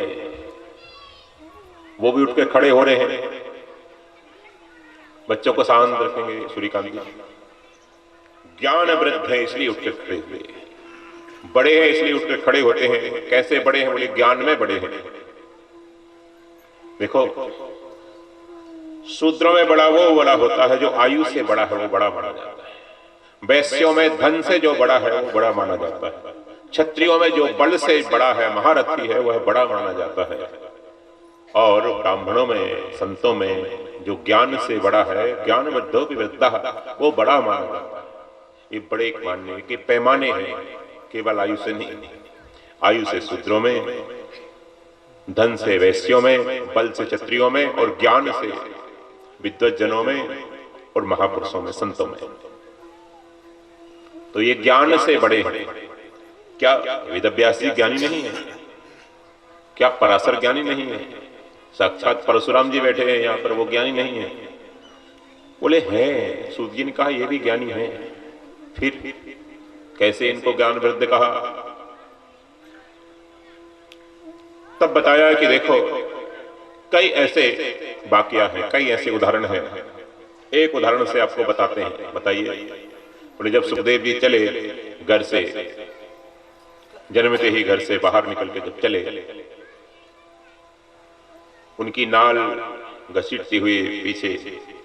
वो भी उठ के खड़े हो रहे हैं। बच्चों को शांत रखेंगे सूर्यकांत जी। ज्ञान वृद्ध है इसलिए उठ के खड़े हुए, बड़े हैं इसलिए उठ के खड़े होते हैं। कैसे बड़े हैं? बोले ज्ञान में बड़े हैं। देखो, शूद्रों में बड़ा वो बड़ा होता है जो आयु से बड़ा है, वो बड़ा माना जाता है। वैश्यों में धन से जो बड़ा है वो बड़ा माना जाता है। क्षत्रियों में जो बल से बड़ा है, महारथी है, वह बड़ा माना जाता है। और ब्राह्मणों में, संतों में जो ज्ञान से बड़ा है, ज्ञान वृद्धो भी वृद्धा, वो बड़ा माना जाता है। ये बड़े मानने के पैमाने हैं, केवल आयु से नहीं। आयु से शूद्रों में, धन से वैश्यों में, बल से क्षत्रियों में और ज्ञान से विद्वज्जनों में और महापुरुषों में, संतों में। तो ये ज्ञान से बड़े हैं। क्या वेदव्यास जी ज्ञानी नहीं है? क्या पराशर ज्ञानी नहीं है? साक्षात परशुराम जी बैठे हैं यहां पर, वो ज्ञानी नहीं है? बोले हैं। सूत जी ने कहा ये भी ज्ञानी है। फिर कैसे इनको ज्ञान वृद्ध कहा? तब बताया कि देखो कई ऐसे वाकया हैं, कई ऐसे उदाहरण हैं। एक उदाहरण से आपको बताते हैं। बताइए। बोले जब सुखदेव जी चले घर से, जन्मते ही घर से बाहर निकल के जब चले, उनकी नाल घसीटती हुई पीछे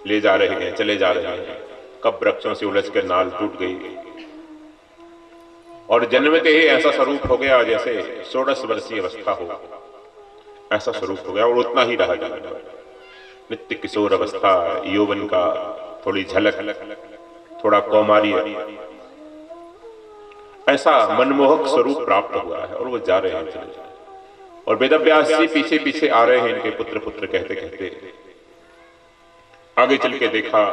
ले जा रहे हैं, चले जा रहे हैं। कब वृक्षों से उलझ कर नाल टूट गई और जन्मते ही ऐसा स्वरूप हो गया जैसे 16 वर्षीय अवस्था हो, ऐसा स्वरूप हो गया और उतना ही रहा जाने वाला। नित्य किशोर अवस्था, यौवन का थोड़ी झलक, थोड़ा कौमार्य, ऐसा मनमोहक स्वरूप प्राप्त हुआ है और वो जा रहे हैं, चले जा रहे हैं। और वेदव्यास जी पीछे पीछे आ रहे हैं इनके पुत्र पुत्र कहते कहते। आगे चल के देखा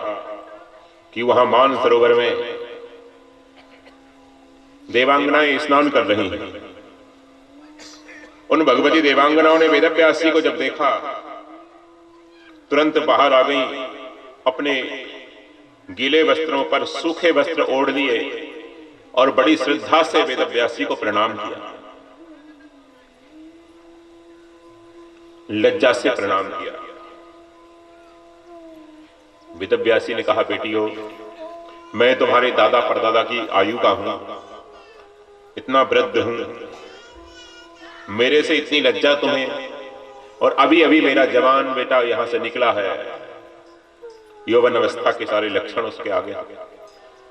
कि वहां मान सरोवर में देवांगनाएं स्नान कर रही हैं। उन भगवती देवांगनाओं ने वेदव्यास जी को जब देखा तुरंत बाहर आ गई, अपने गीले वस्त्रों पर सूखे वस्त्र ओढ़ लिए और बड़ी श्रद्धा से वेदव्यास जी को प्रणाम किया, लज्जा से प्रणाम किया। वेदव्यास जी ने कहा बेटियों, मैं तुम्हारे दादा परदादा की आयु का हूं, इतना वृद्ध हूं, मेरे से इतनी लज्जा तुम्हें? और अभी अभी मेरा जवान बेटा यहां से निकला है, यौवन अवस्था के सारे लक्षण उसके आगे,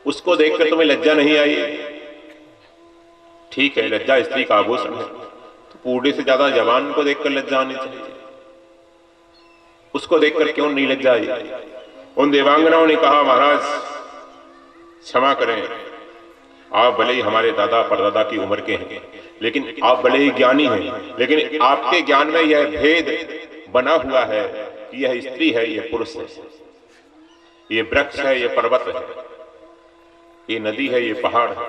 उसको देखकर तुम्हें लज्जा नहीं आई? ठीक है, लज्जा स्त्री का आभूषण है, तो बूढ़े से ज्यादा जवान को देखकर लज्जा आनी चाहिए, उसको देखकर क्यों नहीं लज्जा आई? उन देवांगनाओं ने कहा महाराज क्षमा करें, आप भले ही हमारे दादा परदादा की उम्र के हैं, लेकिन आप बड़े ही ज्ञानी हैं, लेकिन आपके ज्ञान में यह भेद बना हुआ है कि यह स्त्री है, यह पुरुष है, ये वृक्ष है, ये पर्वत है, ये नदी है, ये पहाड़ है।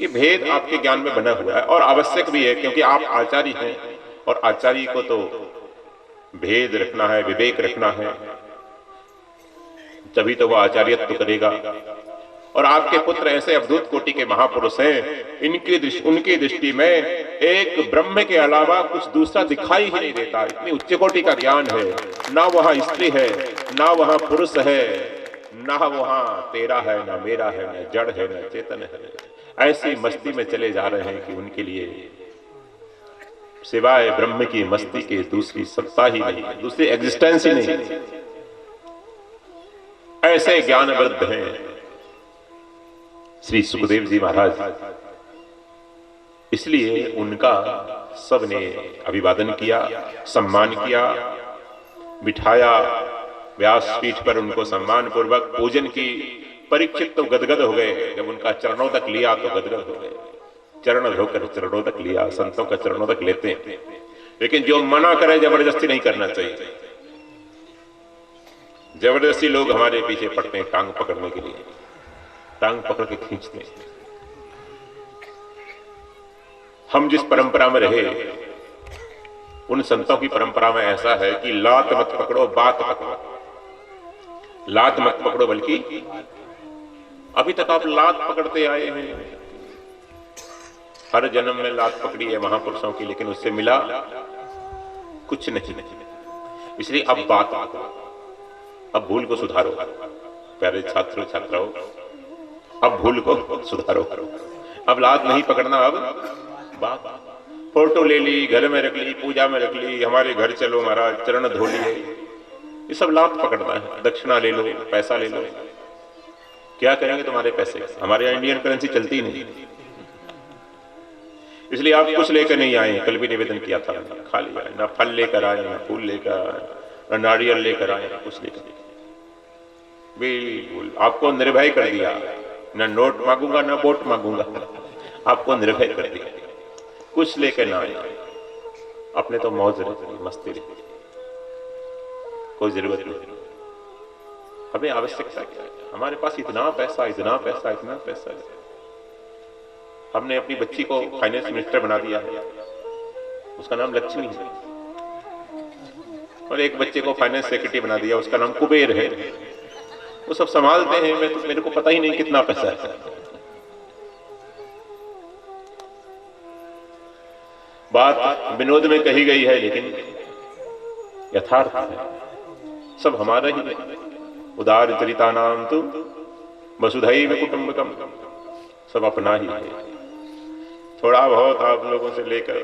ये भेद आपके ज्ञान में बना हुआ है और आवश्यक भी है, क्योंकि आप आचार्य हैं और आचार्य को तो भेद रखना है, विवेक रखना है, तभी तो वह आचार्यत्व करेगा। और आपके पुत्र ऐसे अवधूत कोटि के महापुरुष हैं, उनकी दृष्टि में एक ब्रह्म के अलावा कुछ दूसरा दिखाई ही नहीं देता। इतनी उच्च कोटि का ज्ञान है, ना वहां स्त्री है, ना वहां पुरुष है, ना वहां तेरा है, ना मेरा है, ना जड़ है, ना चेतन है। ऐसी मस्ती में चले जा रहे हैं कि उनके लिए सिवाय ब्रह्म की मस्ती के दूसरी सत्ता ही नहीं, दूसरी एग्जिस्टेंस ही नहीं। ऐसे ज्ञानवृद्ध हैं श्री सुखदेव जी महाराज। इसलिए उनका सबने अभिवादन किया, सम्मान किया, बिठाया व्यासपीठ पर, उनको सम्मान पूर्वक पूजन की। परीक्षित तो गदगद हो गए, जब उनका चरणों तक लिया तो गदगद हो गए। चरण धोकर चरणों तक लिया, संतों का चरणों तक लेते हैं, लेकिन जो मना करे जबरदस्ती नहीं करना चाहिए। जबरदस्ती लोग हमारे पीछे पड़ते हैं टांग पकड़ने के लिए, टांग पकड़ के खींचते हैं। हम जिस परंपरा में रहे, उन संतों की परंपरा में ऐसा है कि लात मत पकड़ो, बात पकड़ो। लात मत पकड़ो, बल्कि अभी तक आप लात पकड़ते आए हैं। हर जन्म में लात पकड़ी है महापुरुषों की, लेकिन उससे मिला कुछ नहीं। इसलिए अब बात पकड़ो, अब भूल को सुधारो। प्यारे छात्रों छात्राओं, अब भूल को सुधारो। अब लात नहीं पकड़ना, अब बात। फोटो ले ली, घर में रख ली, पूजा में रख ली, हमारे घर चलो महाराज, चरण धो लिए, ये सब लात पकड़ना है। दक्षिणा ले लो, पैसा ले लो, क्या करेंगे तुम्हारे पैसे? हमारे यहाँ इंडियन करेंसी चलती नहीं, इसलिए आप कुछ लेकर नहीं आए। कल भी निवेदन किया था, खा लिया, ना फल लेकर आए, ना फूल लेकर आए, ना नारियल लेकर आए, ना कुछ लेकर। बिल्कुल आपको निर्भय कर दिया, ना नोट मांगूंगा ना वोट मांगूंगा, आपको निर्भय कर दिया। कुछ लेकर ना आए, अपने तो मौज रहती, मस्ती रहती, कोई जरूरत नहीं। हमें आवश्यकता क्या है? हमारे पास इतना पैसा, इतना पैसा, इतना पैसा है। हमने अपनी बच्ची को फाइनेंस मिनिस्टर बना दिया है, उसका नाम लक्ष्मी है, और एक बच्चे को फाइनेंस सेक्रेटरी बना दिया, उसका नाम कुबेर है। वो सब संभालते हैं, मैं तो मेरे को पता ही नहीं कितना पैसा है। बात विनोद में कही गई है, लेकिन यथार्थ है, सब हमारा ही है। उदार चरिता नाम तो वसुधैव कुटुंबकम, सब अपना ही है। थोड़ा बहुत आप लोगों से लेकर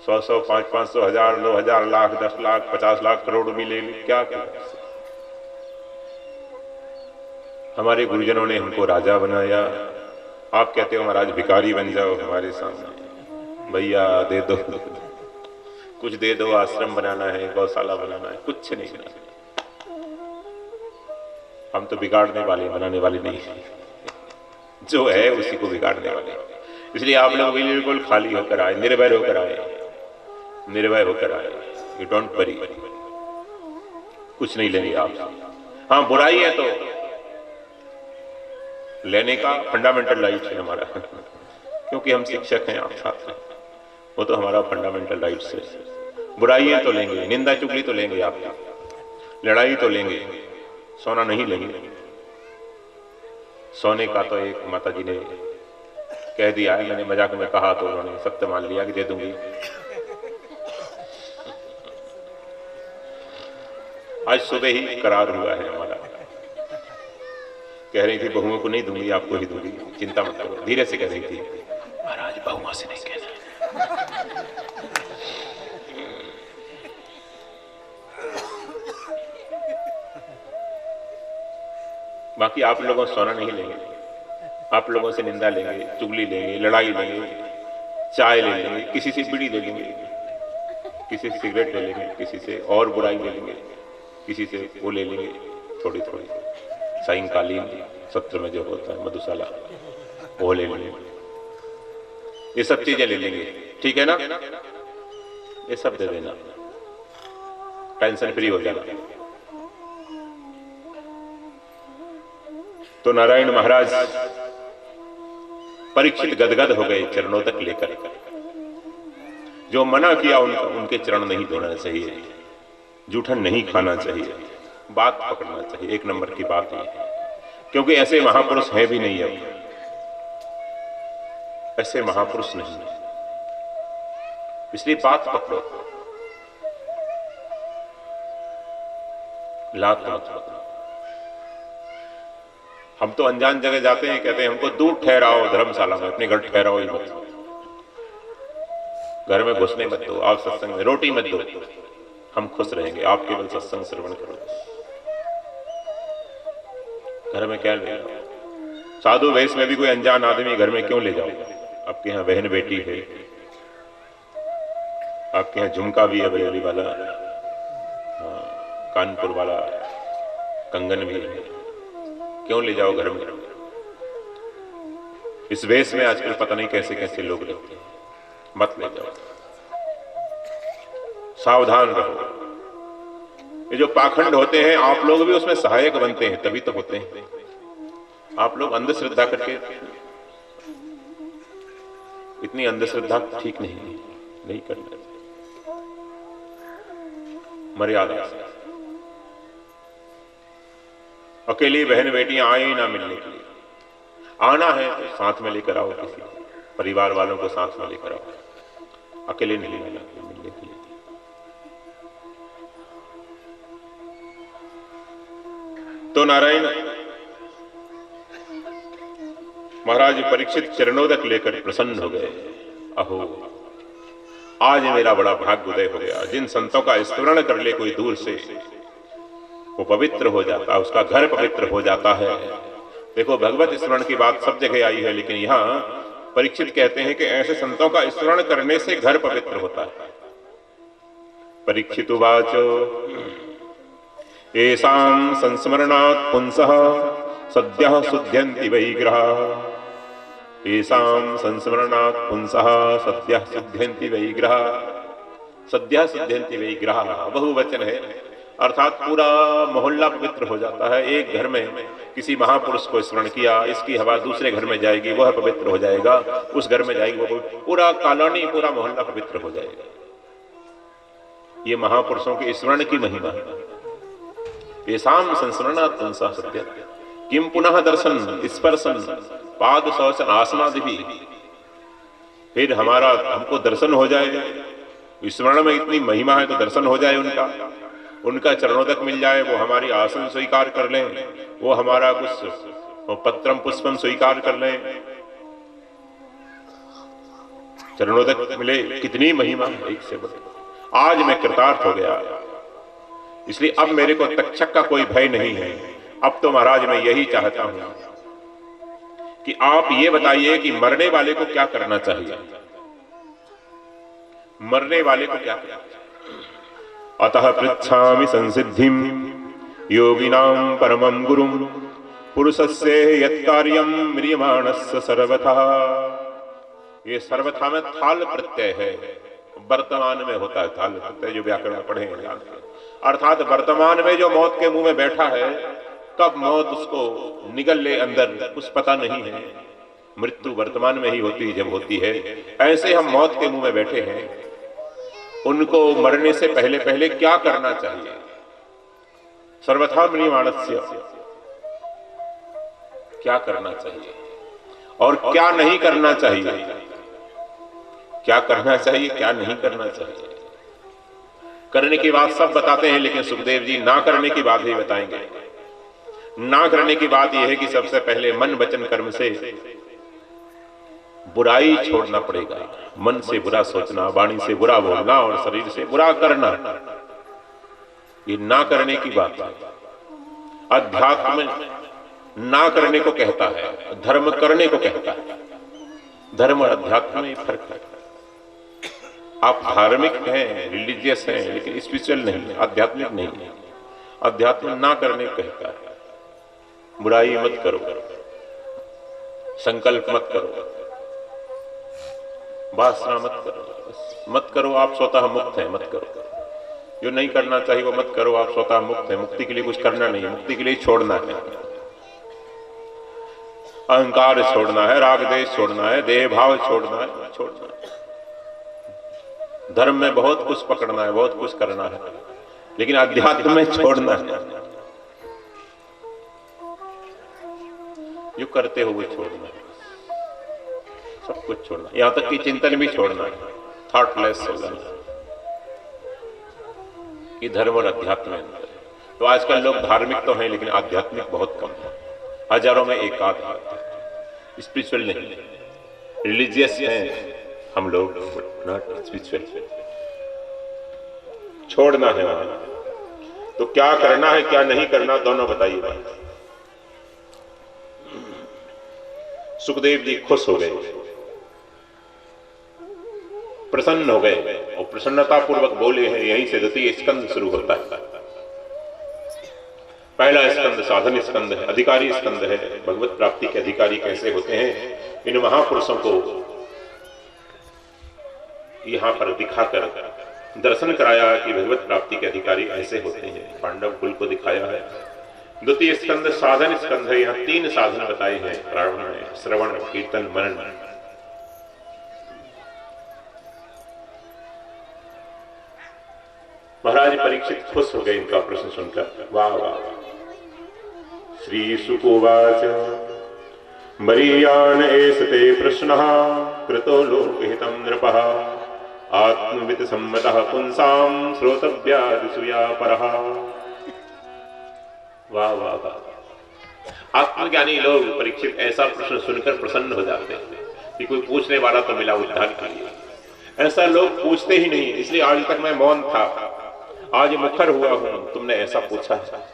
100-100, 500-500, 1000, 2000, लाख, 10 लाख, 50 लाख, करोड़ भी ले ली, क्या करें? हमारे गुरुजनों ने हमको राजा बनाया। आप कहते हो महाराज भिखारी बन जाओ हमारे सामने, भैया दे दो, कुछ दे दो, आश्रम बनाना है, गौशाला बनाना है, कुछ नहीं बनाना। हम तो बिगाड़ने वाले, बनाने वाले नहीं है, जो है उसी को बिगाड़ने वाले। इसलिए आप लोग बिल्कुल खाली होकर आए, निर्भय होकर आए, निर्भय होकर आए। यू डोंट वरी, कुछ नहीं लेंगे आपसे। हाँ, बुराई है तो लेने का फंडामेंटल राइट है हमारा, क्योंकि हम शिक्षक हैं, आप छात्र हैं, वो तो हमारा फंडामेंटल राइट है। बुराई है तो लेंगे, निंदा चुगली तो लेंगे, आप लड़ाई तो लेंगे, सोना नहीं लेंगे। सोने का तो एक माता जी ने कह दिया है, मैंने मजाक में कहा तो उन्होंने सत्य मान लिया कि दे दूंगी। आज सुबह ही करार हुआ है हमारा, कह रही थी बहुओं को नहीं दूंगी, आपको ही दूंगी, चिंता मत करो। धीरे से कह रही थी, महाराज बहुओं से नहीं कहना। बाकी आप लोगों से सोना नहीं लेंगे, आप लोगों से निंदा लेंगे, चुगली लेंगे, लड़ाई लेंगे, चाय ले लेंगे, किसी से बीड़ी ले लेंगे, किसी से सिगरेट ले लेंगे, किसी से और बुराई ले लेंगे, किसी से वो ले लेंगे थोड़ी थोड़ी। सायंकालीन सत्र में जो होता है मधुशाला, वो ले लेंगे, ये सब चीजें ले लेंगे, ठीक है ना? ये सब दे देना, टेंशन फ्री हो जाना। तो नारायण महाराज परीक्षित गदगद हो गए चरणों तक लेकर। जो मना किया उनके चरण नहीं धोना चाहिए, जूठन नहीं खाना चाहिए, बात पकड़ना चाहिए। एक नंबर की बात है, क्योंकि ऐसे महापुरुष हैं भी नहीं, अब ऐसे महापुरुष नहीं, इसलिए बात पकड़ो, लात मत पकड़ो। हम तो अनजान जगह जाते हैं, कहते हैं हमको दूर ठहराओ धर्मशाला में, अपने घर ठहराओ ही मत, घर में घुसने मत दो, आप सत्संग में रोटी मत दो, हम खुश रहेंगे, आप केवल सत्संग श्रवण करो। घर में क्या ले जाओ? साधु वेश में भी कोई अनजान आदमी घर में क्यों ले जाओ? आपके यहाँ बहन बेटी है, आपके यहाँ झुमका भी है बरेली वाला, कानपुर वाला कंगन भी है, क्यों ले जाओ घर में? इस वेश में आजकल पता नहीं कैसे कैसे लोग रहते हैं, मत ले जाओ, सावधान रहो। ये जो पाखंड होते हैं, आप लोग भी उसमें सहायक बनते हैं, तभी तो होते हैं। आप लोग अंधश्रद्धा करके, इतनी अंधश्रद्धा ठीक नहीं करना चाहिए, मर्यादा से। अकेली बहन बेटियां आए ना मिलने के लिए, आना है तो साथ में लेकर आओ, किसी परिवार वालों को साथ में लेकर आओ, अकेले नहीं मिलने के लिए। तो नारायण महाराज परीक्षित चरणोदक लेकर प्रसन्न हो गए। अहो, आज मेरा बड़ा भाग्योदय हो गया। जिन संतों का स्मरण कर ले कोई दूर से, वो पवित्र हो जाता है, उसका घर पवित्र हो जाता है। देखो, भगवत स्मरण की बात सब जगह आई है, लेकिन यहाँ परीक्षित कहते हैं कि ऐसे संतों का स्मरण करने से घर पवित्र होता है। परीक्षित उवाच येषां संस्मरणात् पुंसः सद्यः शुद्ध्यन्ति वै ग्रहाः। येषां संस्मरणात् पुंसः सद्यः शुद्ध्यन्ति वै ग्रहाः। सद्यः सिद्ध्यन्ति वै ग्रहाः, बहुवचन है, अर्थात पूरा मोहल्ला पवित्र हो जाता है। एक घर में किसी महापुरुष को स्मरण किया, इसकी हवा दूसरे घर में जाएगी, वह पवित्र हो जाएगा, उस घर में जाएगी वो पूरा कॉलोनी, पूरा मोहल्ला पवित्र हो जाएगा। ये महापुरुषों के स्मरण की महिमा है। येषां संस्मरणात् पुंसः सद्यः किम पुनः दर्शन स्पर्शन पाद शौचन आसनादि। फिर हमको दर्शन हो जाए, स्मरण में इतनी महिमा है तो दर्शन हो जाए उनका चरणोदक मिल जाए, वो हमारी आसन स्वीकार कर लें, वो हमारा कुछ पत्रम पुष्पम स्वीकार कर लें, चरणोदक मिले, कितनी महिमा एक से बढ़। आज मैं कृतार्थ हो गया, इसलिए अब मेरे को तक्षक का कोई भय नहीं है। अब तो महाराज मैं यही चाहता हूं कि आप ये बताइए कि मरने वाले को क्या करना चाहिए, मरने वाले को क्या करना चाहिए। अतः पृच्छामि संसिद्धिं योगिनां परमं गुरुं पुरुषस्य यत्कार्यं म्रियमाणस्य सर्वथा। ये सर्वथा में थाल प्रत्यय है, वर्तमान में होता है थाल प्रत्यय, जो व्याकरण पढ़े हैं। अर्थात वर्तमान में जो मौत के मुंह में बैठा है, कब मौत उसको निगल ले अंदर कुछ पता नहीं है। मृत्यु वर्तमान में ही होती है, जब होती है। ऐसे हम मौत के मुंह में बैठे हैं, उनको मरने से पहले पहले क्या करना चाहिए। सर्वथा म्रियमाणस्य, क्या करना चाहिए और क्या नहीं करना चाहिए, क्या करना चाहिए क्या नहीं करना चाहिए। करने की बात सब बताते हैं, लेकिन सुखदेव जी ना करने की बात ही बताएंगे। ना करने की बात यह है कि सबसे पहले मन वचन कर्म से बुराई छोड़ना पड़ेगा। मन से बुरा सोचना, वाणी से बुरा बोलना और शरीर से बुरा करना, ये ना करने की बात है। अध्यात्म ना करने को कहता है, धर्म करने को कहता है। धर्म और अध्यात्म में फर्क है। आप धार्मिक हैं, रिलीजियस हैं, लेकिन स्पिरिचुअल नहीं, आध्यात्मिक नहीं है। अध्यात्म ना करने को कहता है। बुराई मत करो, संकल्प मत करो, वासना मत करो, मत करो, आप स्वतः मुक्त हैं, मत करो। जो नहीं करना चाहिए वो मत करो, आप स्वतः मुक्त हैं। मुक्ति के लिए कुछ करना नहीं है, मुक्ति के लिए छोड़ना है। अहंकार छोड़ना है, राग देश छोड़ना है, देह भाव छोड़ना है, छोड़ना है। धर्म में बहुत कुछ पकड़ना है, बहुत कुछ करना है, लेकिन अध्यात्म में छोड़ना है। जो करते हो वो छोड़ना है, सब कुछ छोड़ना, यहां तक कि चिंतन भी छोड़ना है, थॉटलेस हो जाना। ये धर्म और अध्यात्म में अंतर है। तो आजकल लोग धार्मिक तो हैं, लेकिन आध्यात्मिक बहुत कम है। हजारों में एक आध है, स्पिरिचुअल नहीं, रिलीजियस हैं हम लोग, नॉट स्पिरिचुअल। छोड़ना है वहां। तो क्या करना है क्या नहीं करना, दोनों बताइए। सुखदेव जी खुश हो गए, प्रसन्न हो गए और प्रसन्नता पूर्वक बोले हैं। यहीं से द्वितीय स्कंद शुरू होता है। पहला स्कंद साधन स्कंद है, अधिकारी स्कंद है। भगवत प्राप्ति के अधिकारी कैसे होते हैं, इन महापुरुषों को यहां पर दिखाकर दर्शन कराया कि भगवत प्राप्ति के अधिकारी ऐसे होते हैं। पांडव कुल को दिखाया है। द्वितीय स्कंद साधन स्कंद है। यहाँ 3 साधन बताए हैं प्रारंभ में, श्रवण, कीर्तन, मनन। महाराज परीक्षित खुश हो गए इनका प्रश्न सुनकर। वाह वाह। श्री सुकोवाच मरीयान एषते प्रश्नः कृतो लोकहितं नृपः आत्मवित् सम्मतः पुंसां श्रोतव्यादिषु व्यापरः। वाह वाह वाह। आत्मज्ञानी लोग परीक्षित ऐसा प्रश्न सुनकर प्रसन्न हो जाते हैं कि कोई पूछने वाला तो मिला उद्धार के लिए। ऐसा लोग पूछते ही नहीं, इसलिए आज तक मैं मौन था, आज मुखर हुआ हूं। तुमने ऐसा पूछा है।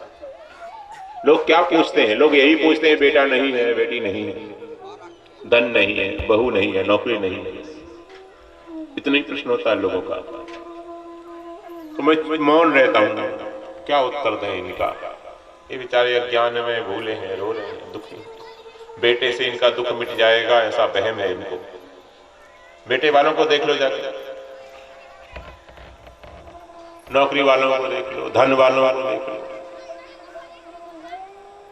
लोग क्या पूछते हैं? लोग यही पूछते हैं, बेटा नहीं है, बेटी नहीं है, धन नहीं है, बहू नहीं है, नौकरी नहीं है। इतना ही प्रश्न होता है लोगों का। तो मैं मौन रहता हूं, क्या उत्तर दें इनका। ये बेचारे अज्ञान में भूले हैं, रो रहे हैं, दुखी। बेटे से इनका दुख मिट जाएगा ऐसा वहम है इनको। बेटे वालों को देख लो जाकर, नौकरी वालों को देख लो, धन वालों को देख लो,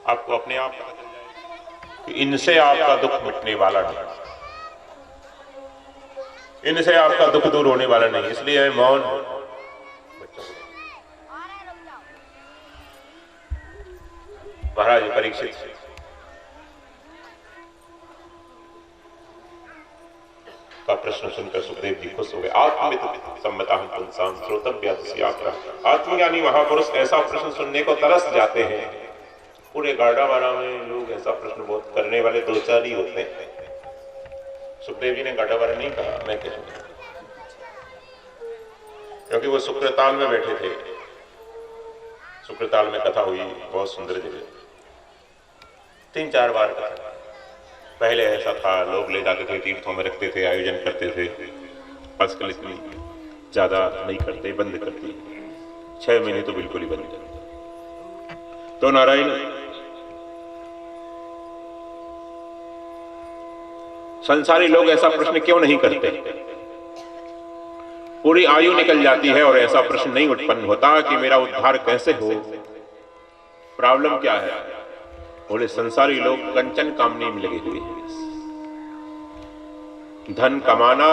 आपको अपने आप पता चल जाएगा कि इनसे आपका दुख मिटने वाला नहीं, इनसे आपका दुख दूर होने वाला नहीं। इसलिए मौन। महाराज परीक्षित का प्रश्न सुनकर सुखदेव जी खुश हो गए। आत्मित सम्मता पुंसाम श्रोतव्यादिस्यात्रा। आत्मज्ञानी महापुरुष ऐसा प्रश्न सुनने को तरस जाते हैं। पूरे गाड़ावाड़ा में लोग ऐसा प्रश्न बहुत करने वाले दो चार ही होते हैं। सुखदेव जी ने गाड़ावाड़ा नहीं कहा, मैं कहूँगा, क्योंकि वो शुक्रताल में बैठे थे। शुक्रताल में कथा हुई, बहुत सुंदर जगह, 3-4 बार कथा। पहले ऐसा था, लोग ले जाते थे, तीर्थों में रखते थे, आयोजन करते थे। आजकल इतनी ज्यादा नहीं करते, बंद करती, 6 महीने तो बिल्कुल ही बंद कर। तो नारायण संसारी लोग ऐसा प्रश्न क्यों नहीं करते? पूरी आयु निकल जाती है और ऐसा प्रश्न नहीं उत्पन्न होता कि मेरा उद्धार कैसे हो, प्रॉब्लम क्या है? बोले संसारी लोग कंचन कामनी में लगे हुए हैं। धन कमाना,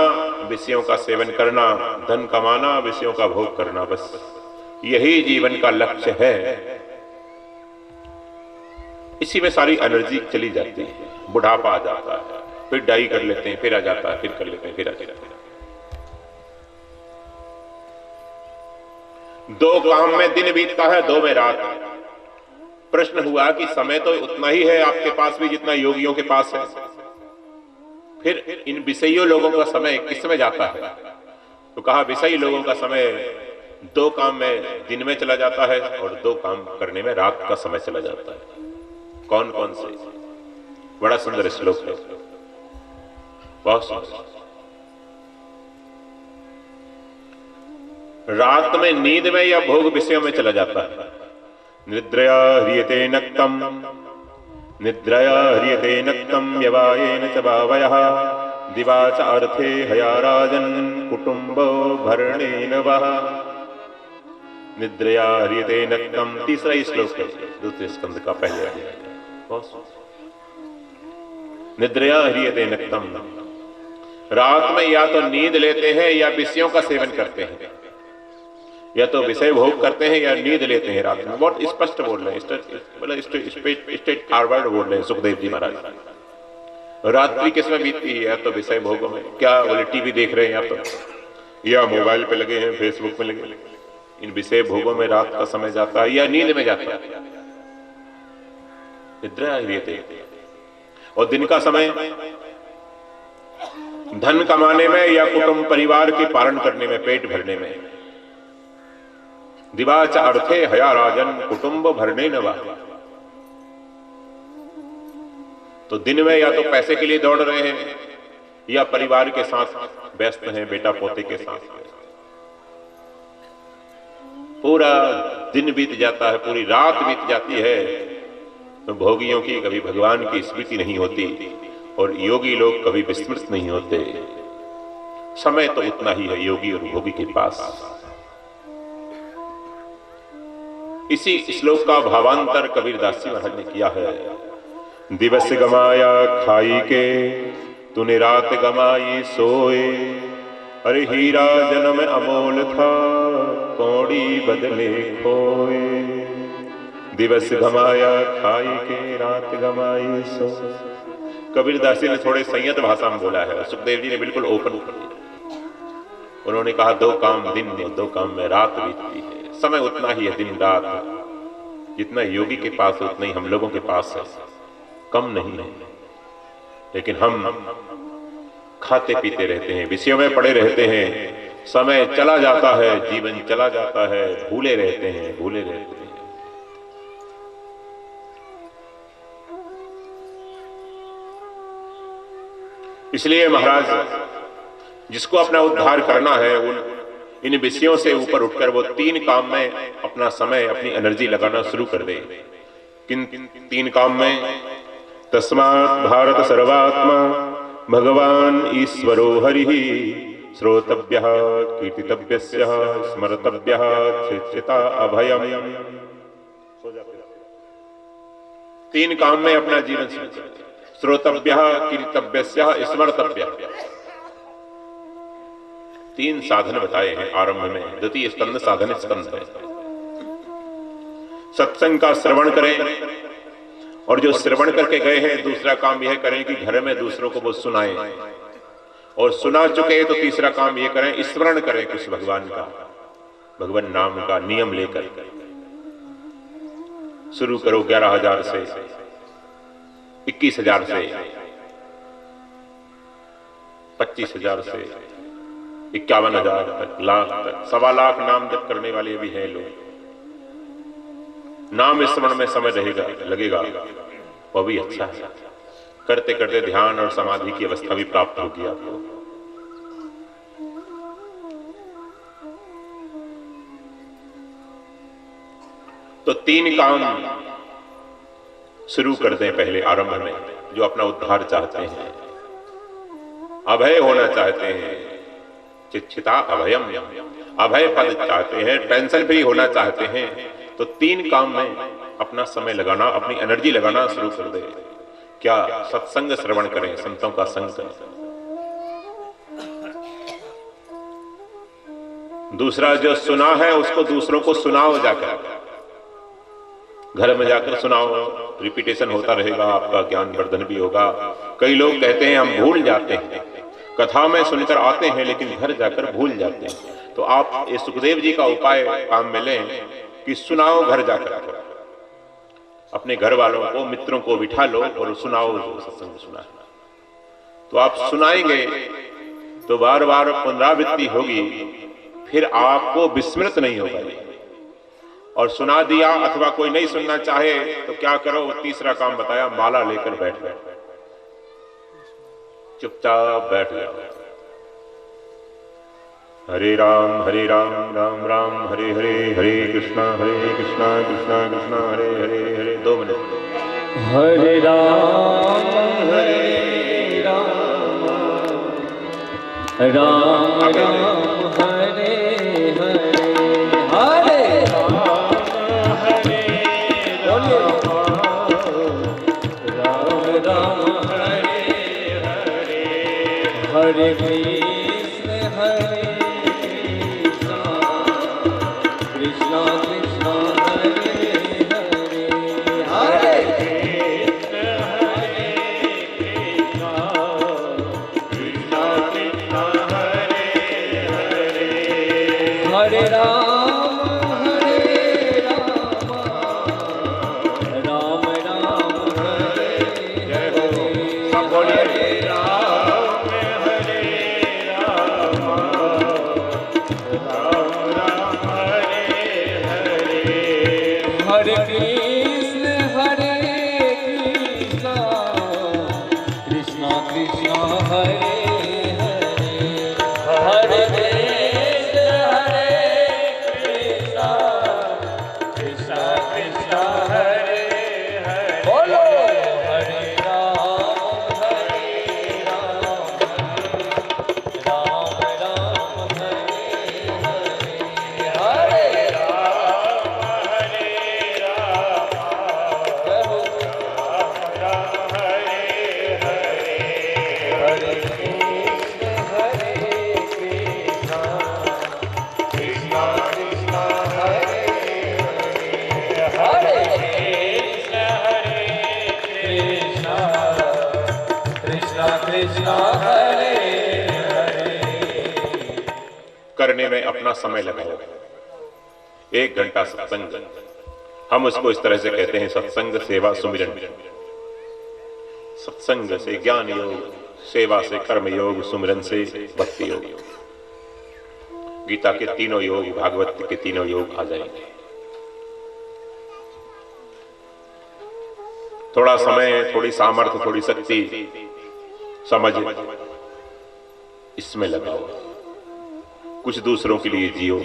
विषयों का सेवन करना, धन कमाना, विषयों का भोग करना, बस यही जीवन का लक्ष्य है। इसी में सारी एनर्जी चली जाती है। बुढ़ापा आ जाता है, फिर डाई कर लेते हैं, फिर आ जाता है, फिर कर लेते हैं, फिर आ जाता है। 2 काम में दिन बीतता है, 2 में रात। प्रश्न हुआ कि समय तो उतना ही है आपके पास भी जितना योगियों के पास है, फिर इन विषयी लोगों का समय किस में जाता है? तो कहा विषयी लोगों का समय 2 काम में दिन में चला जाता है और 2 काम करने में रात का समय चला जाता है। कौन कौन से? बड़ा सुंदर श्लोक है, बहुत सुंदर। रात में नींद में या भोग विषयों में चला जाता है। निद्रया ह्रियते नक्तम, निद्रया ह्रियते नक्तम व्यवायेन च भावयः, दिवा च अर्थे हया राजन कुटुंबो भरणेन वः। निद्रया ह्रियते नक्तम, तीसरा ही श्लोक है, दूसरे स्कंद का पहले अध्याय। निद्रया ह्रियते नक्तम, रात में या तो नींद लेते हैं या विषयों का सेवन करते हैं, या तो विषय भोग करते हैं या नींद लेते हैं रात में। बहुत स्पष्ट बोल रहे हैं, स्ट्रेट फॉरवर्ड बोल रहे हैं सुखदेव जी महाराज। रात्रि किस में बीतती है? या तो विषय भोगों में, क्या बोले टीवी देख रहे हैं, या तो या मोबाइल पे लगे हैं, फेसबुक में लगे। इन विषय भोगों में रात का समय जाता है या नींद में जाता है। निद्रा ह्रियते। और दिन का समय धन कमाने में या कुटुंब परिवार के पालन करने में, पेट भरने में। दिवाच अर्थे हया राजन कुटुंब भरने नवा। तो दिन में या तो पैसे के लिए दौड़ रहे हैं या परिवार के साथ व्यस्त हैं, बेटा पोते के साथ। पूरा दिन बीत जाता है, पूरी रात बीत जाती है, तो भोगियों की कभी भगवान की स्मृति नहीं होती और योगी लोग कभी विस्मृत नहीं होते। समय तो उतना ही है योगी और भोगी के पास। इसी श्लोक का भावांतर कबीरदास जी महाराज ने किया है। दिवस गमाया खाई के, तूने रात गमाई सोए। अरे हीरा जन्म अमोल था, कौड़ी बदले खोए। दिवस गमाया खाई के, रात गमाई सोए। कबीरदास जी ने थोड़े संयत भाषा में बोला है, सुखदेव जी ने बिल्कुल ओपन कर दिया। उन्होंने कहा 2 काम दिन में, 2 काम में रात बीतती है। समय उतना ही है दिन रात, जितना योगी के पास है उतना ही हम लोगों के पास है, कम नहीं है। लेकिन हम खाते पीते रहते हैं, विषयों में पड़े रहते हैं, समय चला जाता है, जीवन चला जाता है, भूले रहते हैं, भूले रहते हैं। इसलिए महाराज जिसको अपना उद्धार करना है, इन विषयों से ऊपर उठकर वो 3 काम में अपना समय, अपनी एनर्जी लगाना शुरू कर दे। किन 3 काम में? तस्मात् भारत सर्वात्मा भगवान ईश्वरो हरिः श्रोतव्यः कीर्तितव्यस्य स्मर्तव्यः चित्ता अभयम। तीन काम में अपना जीवन संचरित। श्रोतव्यः कीर्तितव्यस्य स्मर्तव्यः। तीन साधन बताए हैं आरंभ में। द्वितीय स्कंद साधन स्कंद है। सत्संग का श्रवण करें, और जो श्रवण करके गए हैं दूसरा काम यह करें कि घर में दूसरों को वो सुनाएं, और सुना चुके तो तीसरा काम यह करें स्मरण करें कुछ भगवान का, भगवान नाम का नियम लेकर। शुरू करो 11,000 से, 21,000 से, 25,000 से, 51,000 तक, लाख तक, 1.25 लाख नाम जप करने वाले भी हैं लोग। नाम स्मरण में समय लगेगा वो भी अच्छा है। करते करते ध्यान और समाधि की अवस्था भी प्राप्त होगी आपको। तो तीन काम शुरू कर दें पहले आरंभ में। जो अपना उद्धार चाहते हैं, अभय होना चाहते हैं, चित्ता अभयम, अभय पद चाहते हैं, टेंशन फ्री होना चाहते हैं, तो तीन काम में अपना समय लगाना, अपनी एनर्जी लगाना शुरू कर दे। क्या? सत्संग श्रवण करें, संतों का संग करें। दूसरा जो सुना है उसको दूसरों को सुनाओ, जाकर घर में जाकर सुनाओ, रिपीटेशन होता रहेगा, आपका ज्ञान वर्धन भी होगा। कई लोग कहते हैं हम भूल जाते हैं, कथा में सुनकर आते हैं लेकिन घर जाकर भूल जाते हैं। तो आप ये सुखदेव जी का उपाय काम में लें कि सुनाओ घर जाकर, अपने घर वालों को, मित्रों को बिठा लो और सुनाओ जो सत्संग सुना है। तो आप सुनाएंगे तो बार बार पुनरावृत्ति होगी, फिर आपको विस्मृत नहीं होगा। और सुना दिया अथवा कोई नहीं सुनना चाहे तो क्या करो? तीसरा काम बताया, माला लेकर बैठ गए, चुपचाप बैठ गए। हरे राम राम राम हरे हरे, हरे कृष्णा कृष्णा कृष्णा हरे हरे हरे। 2 मिनट। हरे राम राम राम हरे हरे, हरे राम राम हरे हरे, हरे कृष्ण हरे कृष्णा कृष्णा हरे हरे, हरे कृष्ण हरे कृष्णा कृष्णा कृष्णा हरे हरे, हरे राम राम राम हरे हरे। सब बोलिए, हरे राम राम हरे हरे, हरे कृष्ण कृष्णा कृष्णा हरे हरे, हरे कृष्ण कृष्णा कृष्णा हरे हरे। बोलो हरे राम राम राम हरे हरे, हरे राम राम हरे हरे, हरे कृष्ण कृष्णा कृष्णा कृष्णा हरे हरे, हरे कृष्ण कृष्णा कृष्णा हरे हरे। करने में अपना समय लगाओ। 1 घंटा सत्संग, हम उसको इस तरह से कहते हैं सत्संग सेवा सुमिरन। सत्संग से ज्ञान योग, सेवा से कर्म योग, सुमिरन से भक्ति योग। गीता के तीनों योग, भागवत के तीनों योग आ जाएंगे। थोड़ा समय, थोड़ी सामर्थ्य, थोड़ी शक्ति, समझ इसमें लगाओ। कुछ दूसरों के लिए जियो,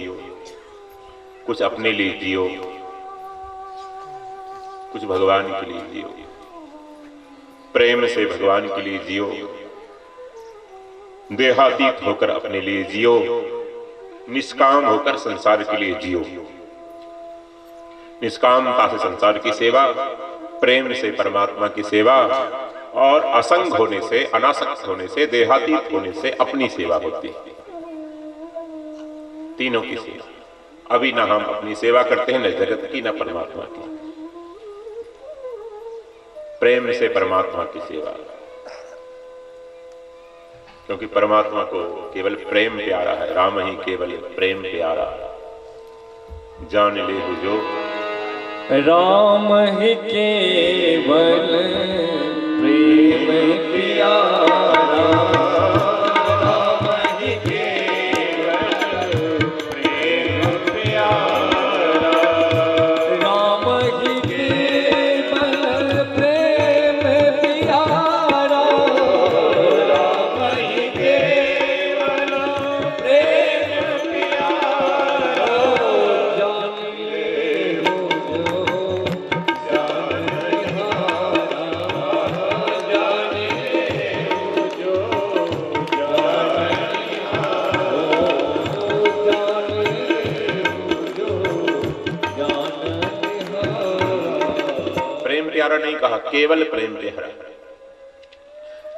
कुछ अपने लिए जियो, कुछ भगवान के लिए जियो। प्रेम से भगवान के लिए जियो, देहातीत होकर अपने लिए जियो, निष्काम होकर संसार के लिए जियो। निष्कामता से संसार की सेवा, प्रेम से परमात्मा की सेवा और असंग होने से, अनासक्त होने से, देहातीत होने से अपनी सेवा होती है। तीनों की सेवा। अभी ना हम अपनी सेवा करते हैं, न जगत की, न परमात्मा की। प्रेम से परमात्मा की सेवा, क्योंकि परमात्मा को केवल प्रेम प्यारा है। राम ही केवल प्रेम प्यारा, जान ले जो राम ही केवल प्रेम प्यारा, राम ही केवल प्रेम प्यारा, राम ही केवल प्रेम प्यारा, राम ही केवल प्रेम प्यारा, जान ले प्यारा नहीं कहा, केवल प्रेम प्यारा।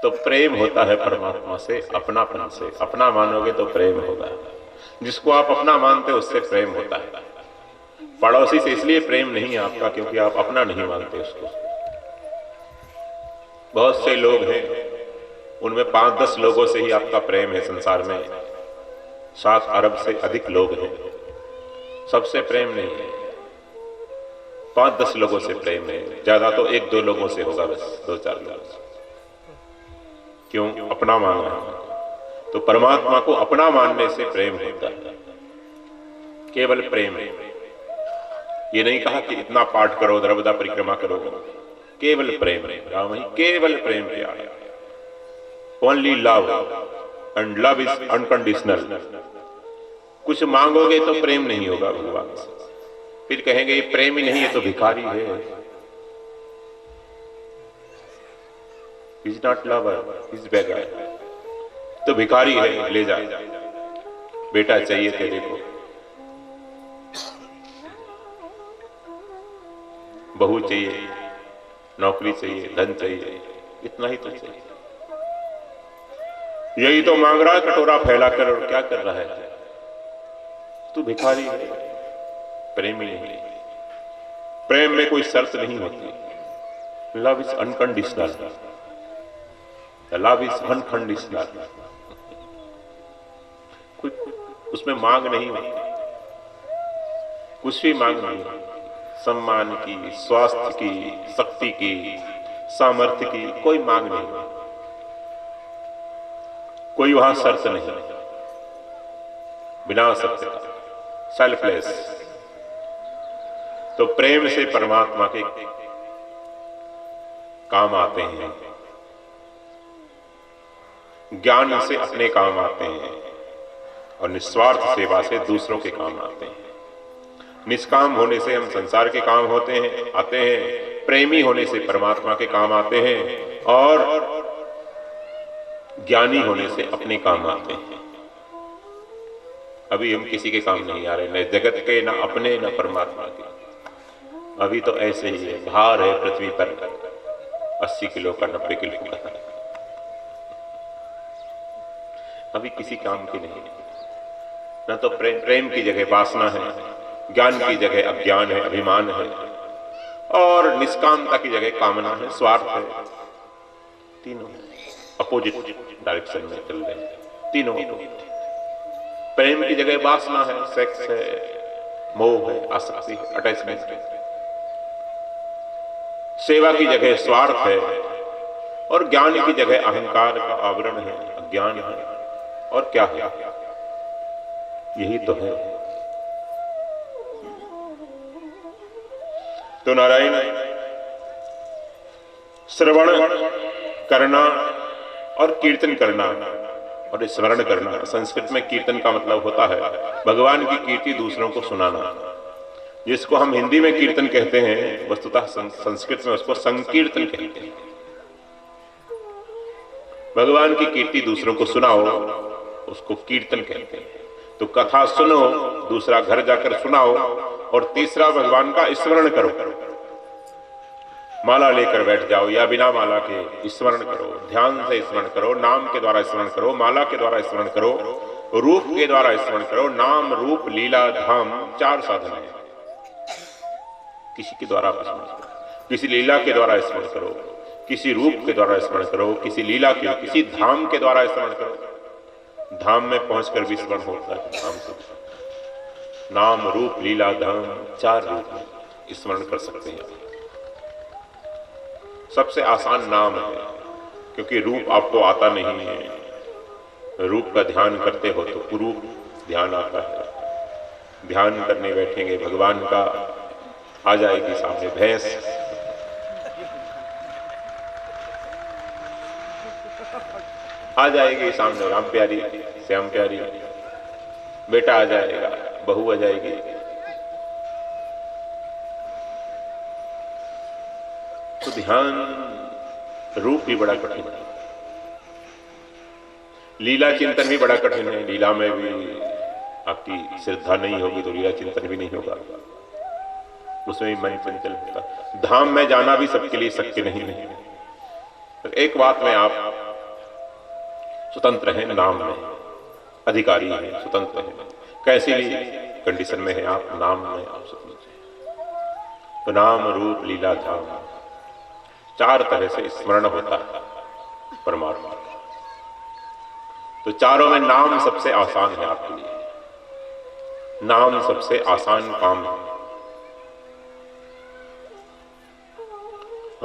तो प्रेम होता है परमात्मा से, अपनापन से। अपना मानोगे तो प्रेम होगा। जिसको आप अपना मानते हो उससे प्रेम होता है। पड़ोसी से इसलिए प्रेम नहीं है आपका क्योंकि आप अपना नहीं मानते उसको। बहुत से लोग हैं, उनमें 5-10 लोगों से ही आपका प्रेम है। संसार में 7 अरब से अधिक लोग हैं, सबसे प्रेम नहीं है। 5-10 लोगों से प्रेम है, ज्यादा तो 1-2 लोगों से होगा, बस 2-4 लोगों से। क्यों? अपना मानना है। तो परमात्मा को अपना मानने से प्रेम होता है, केवल प्रेम है। ये नहीं कहा कि इतना पाठ करो, नर्मदा परिक्रमा करो, केवल प्रेम है। राम ही केवल प्रेम प्यारा, only love, and love is unconditional. कुछ मांगोगे तो प्रेम नहीं होगा भगवान से, फिर कहेंगे ये प्रेम ही नहीं है तो भिखारी है। इज नॉट लवर, इज बेगर। तो भिखारी है, ले जा। बेटा चाहिए तेरे को, बहू चाहिए, नौकरी चाहिए, धन चाहिए, इतना ही तो चाहिए। यही तो मांग रहा है कटोरा फैलाकर, और क्या कर रहा है? तू भिखारी है, प्रेम ही नहीं। प्रेम में कोई शर्त नहीं होती। Love is unconditional, love is unconditional. उसमें मांग नहीं होती, कुछ भी मांग नहीं होती। सम्मान की, स्वास्थ्य की, शक्ति की, सामर्थ्य की कोई मांग नहीं, कोई वहां शर्त नहीं। बिना शर्त का, सेल्फलेस। तो प्रेम से परमात्मा के काम आते हैं, ज्ञान से अपने काम आते हैं, और निस्वार्थ सेवा से दूसरों के काम आते हैं। निष्काम होने से हम संसार के काम आते हैं। प्रेमी होने से परमात्मा के काम आते हैं, और ज्ञानी होने से अपने काम आते हैं। अभी हम किसी के काम नहीं आ रहे, न जगत के, न अपने, न परमात्मा के। अभी तो ऐसे ही है, भार है पृथ्वी पर 80 किलो का, 90 किलो का। अभी किसी काम की नहीं। न तो प्रेम की जगह वासना है, ज्ञान की जगह अज्ञान है, अभिमान है, और निष्कामता की जगह कामना है, स्वार्थ है। तीनों अपोजिट डायरेक्शन में चल रहे हैं, तीनों अपोजिट। प्रेम की जगह वासना है, सेक्स है, मोह है, आसक्ति, अटैचमेंट है। सेवा की जगह स्वार्थ है, और ज्ञान की जगह अहंकार का आवरण है, अज्ञान है। और क्या है? यही तो है। तो नारायण, श्रवण करना और कीर्तन करना और स्मरण करना। संस्कृत में कीर्तन का मतलब होता है भगवान की कीर्ति दूसरों को सुनाना। जिसको हम हिंदी में कीर्तन कहते हैं, वस्तुतः संस्कृत में उसको संकीर्तन कहते हैं। भगवान की कीर्ति दूसरों को सुनाओ, उसको कीर्तन कहते हैं। तो कथा सुनो, दूसरा घर जाकर सुनाओ, और तीसरा भगवान का स्मरण करो। माला लेकर बैठ जाओ या बिना माला के स्मरण करो, ध्यान से स्मरण करो, नाम के द्वारा स्मरण करो, माला के द्वारा स्मरण करो, रूप के द्वारा स्मरण करो। नाम, रूप, लीला, धाम 4 साधन है। किसी के द्वारा स्मरण करो, किसी लीला के द्वारा स्मरण करो, किसी रूप के द्वारा स्मरण करो, किसी लीला के, किसी धाम के द्वारा स्मरण करो। धाम में पहुंचकर भी स्मरण होता है। धाम से नाम, रूप, लीला, धाम 4 रूप में स्मरण कर सकते हैं। सबसे आसान नाम है, क्योंकि रूप आपको आता नहीं है। रूप का ध्यान करते हो तो कुरूप ध्यान आता है। ध्यान करने बैठेंगे भगवान का, आ जाएगी सामने भैंस, आ जाएगी सामने राम प्यारी, श्याम प्यारी, बेटा आ जाएगा, बहू आ जाएगी। तो ध्यान, रूप भी बड़ा कठिन है, लीला चिंतन भी बड़ा कठिन है। लीला में भी आपकी श्रद्धा नहीं होगी तो लीला चिंतन भी नहीं होगा, उसमें भी मन चंचल होता। धाम में जाना भी सबके लिए शक्य नहीं है। तो एक बात में आप स्वतंत्र हैं, नाम में अधिकारी हैं, स्वतंत्र हैं। कैसी भी कंडीशन में है आप, नाम में आप स्वतंत्र हैं। तो नाम, रूप, लीला, धाम 4 तरह से स्मरण होता है परमात्मा का। तो चारों में नाम सबसे आसान है आपके लिए। नाम सबसे आसान काम है।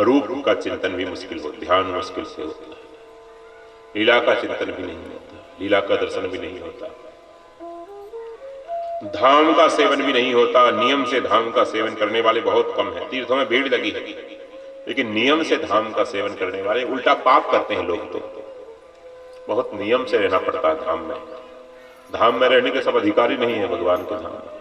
रूप का चिंतन भी मुश्किल हो, ध्यान मुश्किल से होता है। लीला का चिंतन भी नहीं होता, लीला का दर्शन भी नहीं होता, धाम का सेवन भी नहीं होता। नियम से धाम का सेवन करने वाले बहुत कम हैं। तीर्थों में भीड़ लगी है, लेकिन नियम से धाम का सेवन करने वाले उल्टा पाप करते हैं लोग। तो बहुत नियम से रहना पड़ता है धाम में। धाम में रहने के सब अधिकारी नहीं है भगवान के धाम में।